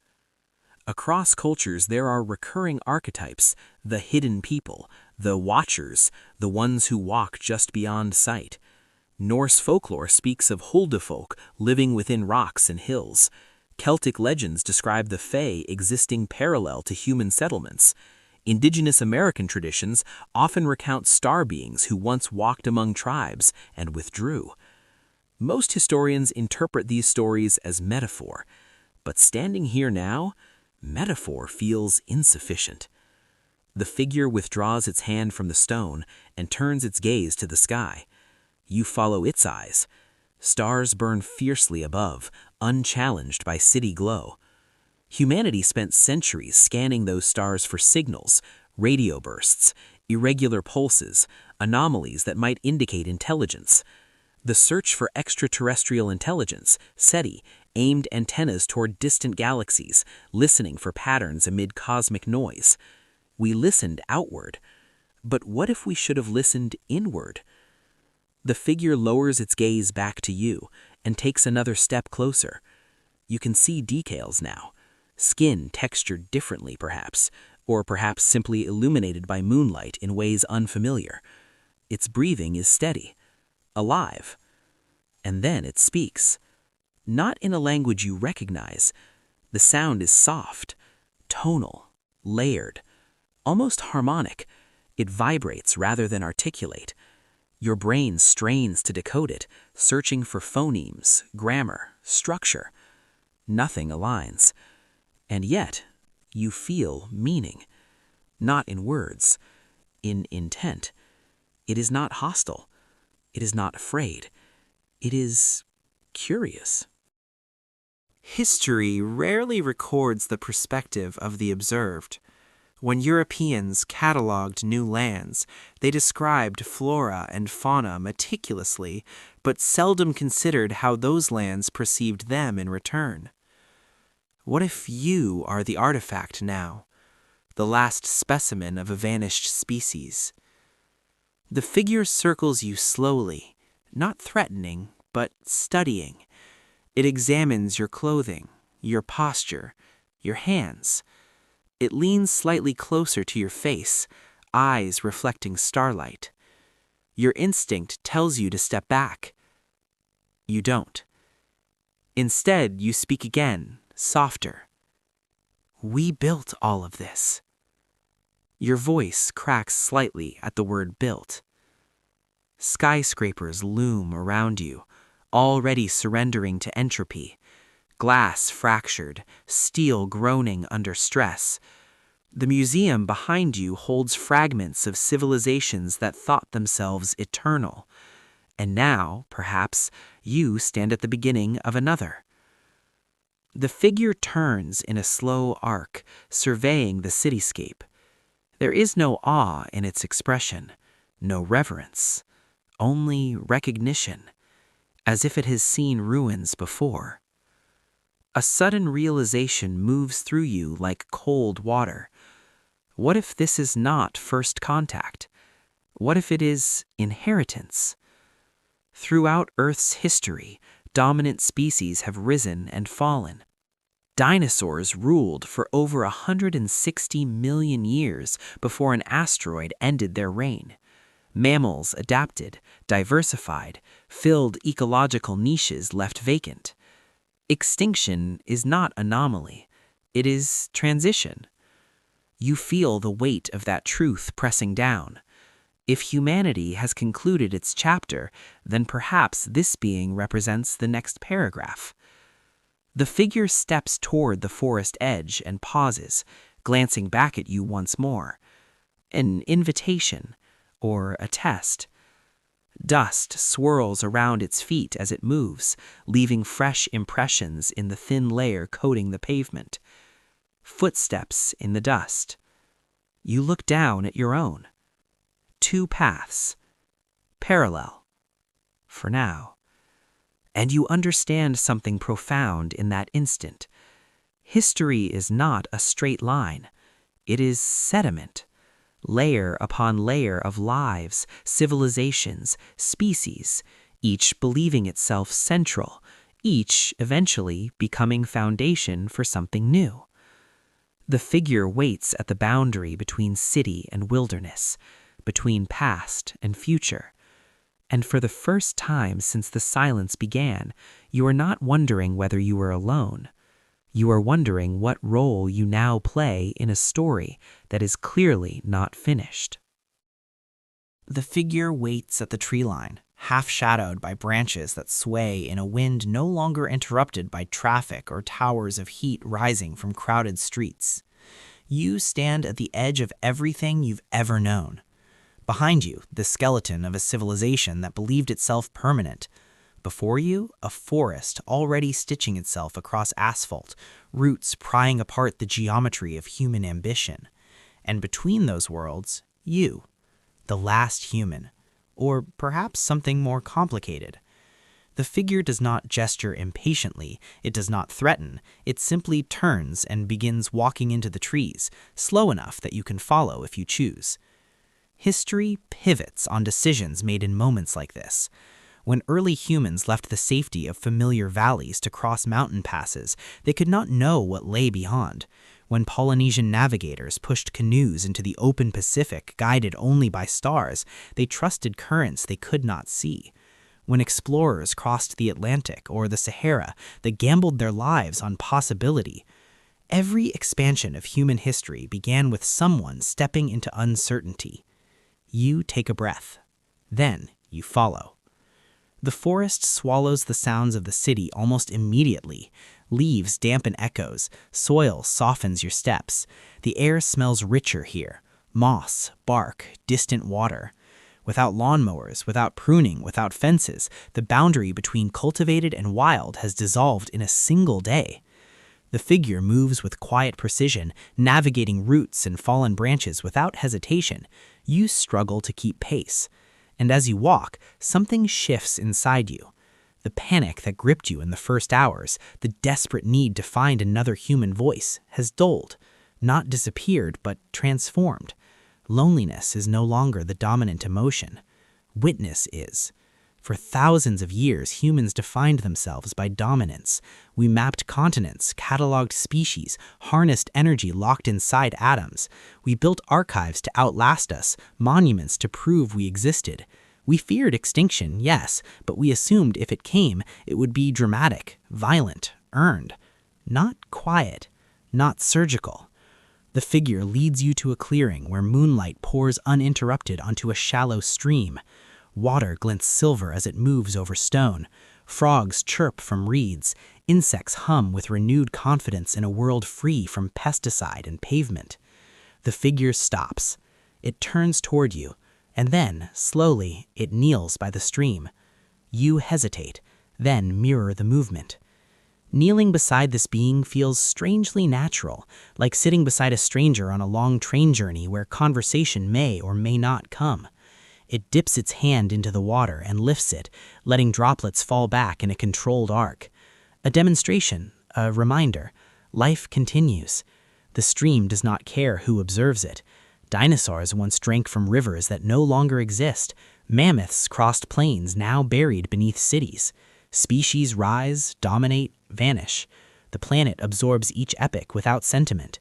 Across cultures there are recurring archetypes, the hidden people, the watchers, the ones who walk just beyond sight. Norse folklore speaks of huldufolk living within rocks and hills. Celtic legends describe the Fae existing parallel to human settlements. Indigenous American traditions often recount star beings who once walked among tribes and withdrew. Most historians interpret these stories as metaphor, but standing here now, metaphor feels insufficient. The figure withdraws its hand from the stone and turns its gaze to the sky. You follow its eyes. Stars burn fiercely above, unchallenged by city glow. Humanity spent centuries scanning those stars for signals, radio bursts, irregular pulses, anomalies that might indicate intelligence. The search for extraterrestrial intelligence, SETI, aimed antennas toward distant galaxies, listening for patterns amid cosmic noise. We listened outward. But what if we should have listened inward? The figure lowers its gaze back to you and takes another step closer. You can see details now. Skin textured differently, perhaps, or perhaps simply illuminated by moonlight in ways unfamiliar. Its breathing is steady, alive. And then it speaks. Not in a language you recognize. The sound is soft, tonal, layered, almost harmonic. It vibrates rather than articulate. Your brain strains to decode it, searching for phonemes, grammar, structure. Nothing aligns. And yet, you feel meaning. Not in words, in intent. It is not hostile. It is not afraid. It is curious. History rarely records the perspective of the observed. When Europeans catalogued new lands, they described flora and fauna meticulously, but seldom considered how those lands perceived them in return. What if you are the artifact now, the last specimen of a vanished species? The figure circles you slowly, not threatening, but studying. It examines your clothing, your posture, your hands. It leans slightly closer to your face, eyes reflecting starlight. Your instinct tells you to step back. You don't. Instead, you speak again, softer. We built all of this. Your voice cracks slightly at the word built. Skyscrapers loom around you, already surrendering to entropy. Glass fractured, steel groaning under stress. The museum behind you holds fragments of civilizations that thought themselves eternal. And now, perhaps, you stand at the beginning of another. The figure turns in a slow arc, surveying the cityscape. There is no awe in its expression, no reverence, only recognition, as if it has seen ruins before. A sudden realization moves through you like cold water. What if this is not first contact? What if it is inheritance? Throughout Earth's history, dominant species have risen and fallen. Dinosaurs ruled for over 160 million years before an asteroid ended their reign. Mammals adapted, diversified, filled ecological niches left vacant. Extinction is not anomaly. It is transition. You feel the weight of that truth pressing down. If humanity has concluded its chapter, then perhaps this being represents the next paragraph. The figure steps toward the forest edge and pauses, glancing back at you once more. An invitation, or a test. Dust swirls around its feet as it moves, leaving fresh impressions in the thin layer coating the pavement. Footsteps in the dust. You look down at your own. Two paths. Parallel. For now. And you understand something profound in that instant. History is not a straight line. It is sediment. Layer upon layer of lives, civilizations, species, each believing itself central, each eventually becoming foundation for something new. The figure waits at the boundary between city and wilderness, between past and future. And for the first time since the silence began, you are not wondering whether you are alone. You are wondering what role you now play in a story that is clearly not finished. The figure waits at the tree line, half shadowed by branches that sway in a wind no longer interrupted by traffic or towers of heat rising from crowded streets. You stand at the edge of everything you've ever known. Behind you, the skeleton of a civilization that believed itself permanent. before you, a forest already stitching itself across asphalt, roots prying apart the geometry of human ambition. And between those worlds, you, the last human, or perhaps something more complicated. The figure does not gesture impatiently, it does not threaten, it simply turns and begins walking into the trees, slow enough that you can follow if you choose. History pivots on decisions made in moments like this. When early humans left the safety of familiar valleys to cross mountain passes, they could not know what lay beyond. When Polynesian navigators pushed canoes into the open Pacific guided only by stars, they trusted currents they could not see. When explorers crossed the Atlantic or the Sahara, they gambled their lives on possibility. Every expansion of human history began with someone stepping into uncertainty. You take a breath. Then you follow. The forest swallows the sounds of the city almost immediately. Leaves dampen echoes, soil softens your steps. The air smells richer here. Moss, bark, distant water. Without lawnmowers, without pruning, without fences, the boundary between cultivated and wild has dissolved in a single day. The figure moves with quiet precision, navigating roots and fallen branches without hesitation. You struggle to keep pace. And as you walk, something shifts inside you. The panic that gripped you in the first hours, the desperate need to find another human voice, has dulled, not disappeared, but transformed. Loneliness is no longer the dominant emotion. Witness is. For thousands of years, humans defined themselves by dominance. We mapped continents, cataloged species, harnessed energy locked inside atoms. We built archives to outlast us, monuments to prove we existed. We feared extinction, yes, but we assumed if it came, it would be dramatic, violent, earned. Not quiet, not surgical. The figure leads you to a clearing where moonlight pours uninterrupted onto a shallow stream. Water glints silver as it moves over stone. Frogs chirp from reeds. Insects hum with renewed confidence in a world free from pesticide and pavement. The figure stops. It turns toward you, and then, slowly, it kneels by the stream. You hesitate, then mirror the movement. Kneeling beside this being feels strangely natural, like sitting beside a stranger on a long train journey where conversation may or may not come. It dips its hand into the water and lifts it, letting droplets fall back in a controlled arc. A demonstration, a reminder. Life continues. The stream does not care who observes it. Dinosaurs once drank from rivers that no longer exist. Mammoths crossed plains now buried beneath cities. Species rise, dominate, vanish. The planet absorbs each epoch without sentiment.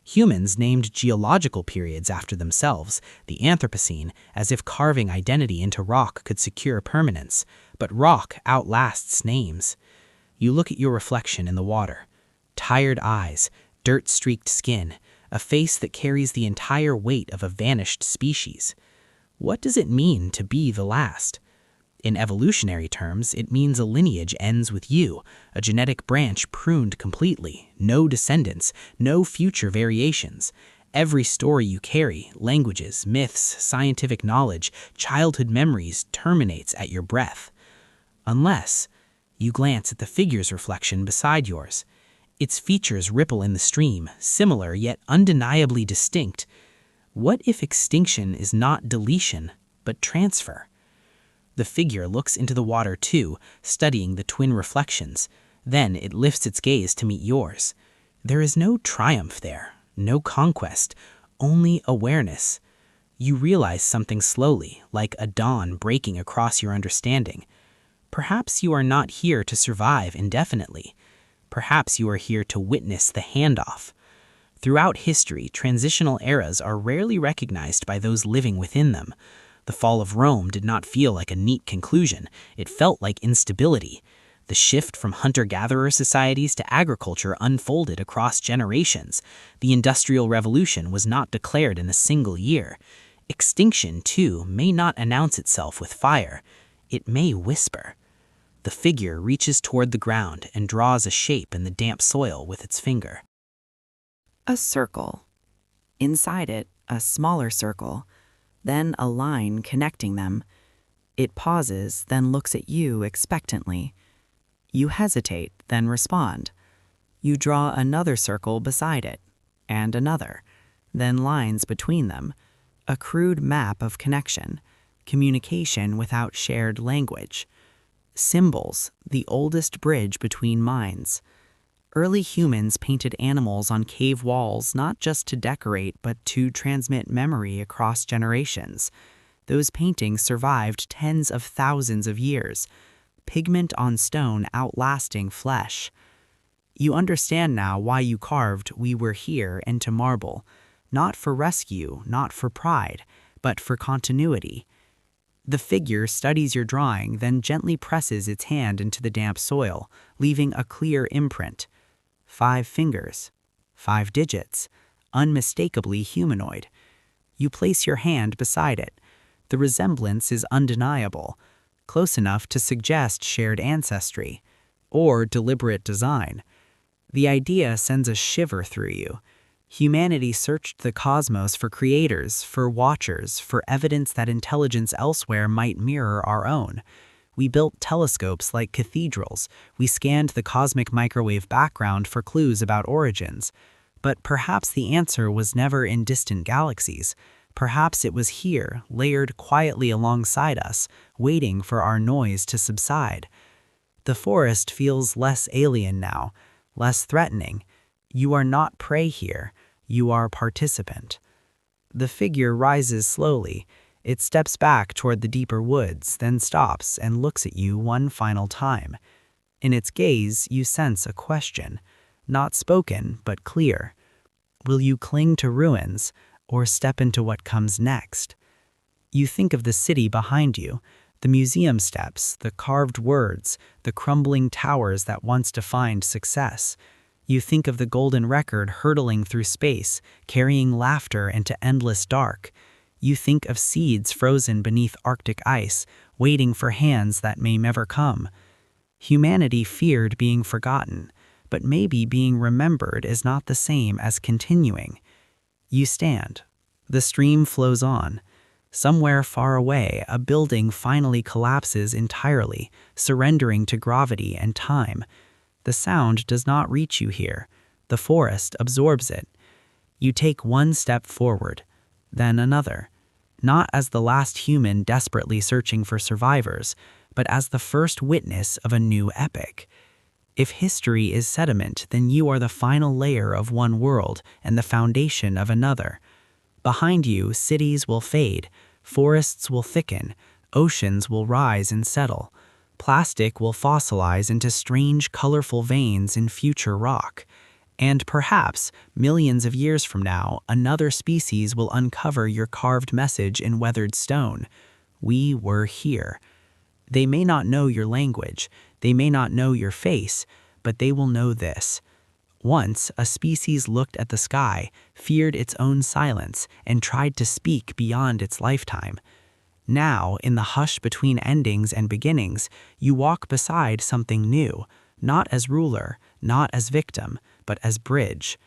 Humans named geological periods after themselves, the Anthropocene, as if carving identity into rock could secure permanence. But rock outlasts names. You look at your reflection in the water. Tired eyes, dirt-streaked skin, a face that carries the entire weight of a vanished species. What does it mean to be the last? In evolutionary terms, it means a lineage ends with you, a genetic branch pruned completely, no descendants, no future variations. Every story you carry, languages, myths, scientific knowledge, childhood memories, terminates at your breath. Unless you glance at the figure's reflection beside yours. Its features ripple in the stream, similar yet undeniably distinct. What if extinction is not deletion, but transfer? The figure looks into the water too, studying the twin reflections. Then it lifts its gaze to meet yours. There is no triumph there, no conquest, only awareness. You realize something slowly, like a dawn breaking across your understanding. Perhaps you are not here to survive indefinitely. Perhaps you are here to witness the handoff. Throughout history, transitional eras are rarely recognized by those living within them. The fall of Rome did not feel like a neat conclusion. It felt like instability. The shift from hunter-gatherer societies to agriculture unfolded across generations. The Industrial Revolution was not declared in a single year. Extinction, too, may not announce itself with fire. It may whisper. The figure reaches toward the ground and draws a shape in the damp soil with its finger. A circle. Inside it, a smaller circle. Then a line connecting them. It pauses, then looks at you expectantly. You hesitate, then respond. You draw another circle beside it, and another, then lines between them, a crude map of connection, communication without shared language. Symbols, the oldest bridge between minds. Early humans painted animals on cave walls not just to decorate but to transmit memory across generations. Those paintings survived tens of thousands of years, pigment on stone outlasting flesh. You understand now why you carved "We were here" into marble, not for rescue, not for pride, but for continuity. The figure studies your drawing, then gently presses its hand into the damp soil, leaving a clear imprint. 5 fingers, 5 digits, unmistakably humanoid. You place your hand beside it. The resemblance is undeniable, close enough to suggest shared ancestry, or deliberate design. The idea sends a shiver through you. Humanity searched the cosmos for creators, for watchers, for evidence that intelligence elsewhere might mirror our own. We built telescopes like cathedrals. We scanned the cosmic microwave background for clues about origins. But perhaps the answer was never in distant galaxies. Perhaps it was here, layered quietly alongside us, waiting for our noise to subside. The forest feels less alien now, less threatening. You are not prey here. You are participant. The figure rises slowly. It steps back toward the deeper woods, then stops and looks at you one final time. In its gaze, you sense a question, not spoken but clear. Will you cling to ruins, or step into what comes next? You think of the city behind you, the museum steps, the carved words, the crumbling towers that once defined success. You think of the golden record hurtling through space, carrying laughter into endless dark. You think of seeds frozen beneath Arctic ice, waiting for hands that may never come. Humanity feared being forgotten, but maybe being remembered is not the same as continuing. You stand. The stream flows on. Somewhere far away, a building finally collapses entirely, surrendering to gravity and time. The sound does not reach you here. The forest absorbs it. You take one step forward, then another, not as the last human desperately searching for survivors, but as the first witness of a new epic. If history is sediment, then you are the final layer of one world and the foundation of another. Behind you, cities will fade, forests will thicken, oceans will rise and settle. Plastic will fossilize into strange, colorful veins in future rock. And perhaps, millions of years from now, another species will uncover your carved message in weathered stone. We were here. They may not know your language, they may not know your face, but they will know this. Once, a species looked at the sky, feared its own silence, and tried to speak beyond its lifetime. Now, in the hush between endings and beginnings, you walk beside something new, not as ruler, not as victim, but as bridge.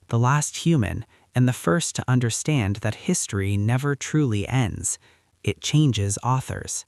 The last human, and the first to understand that history never truly ends. It changes authors.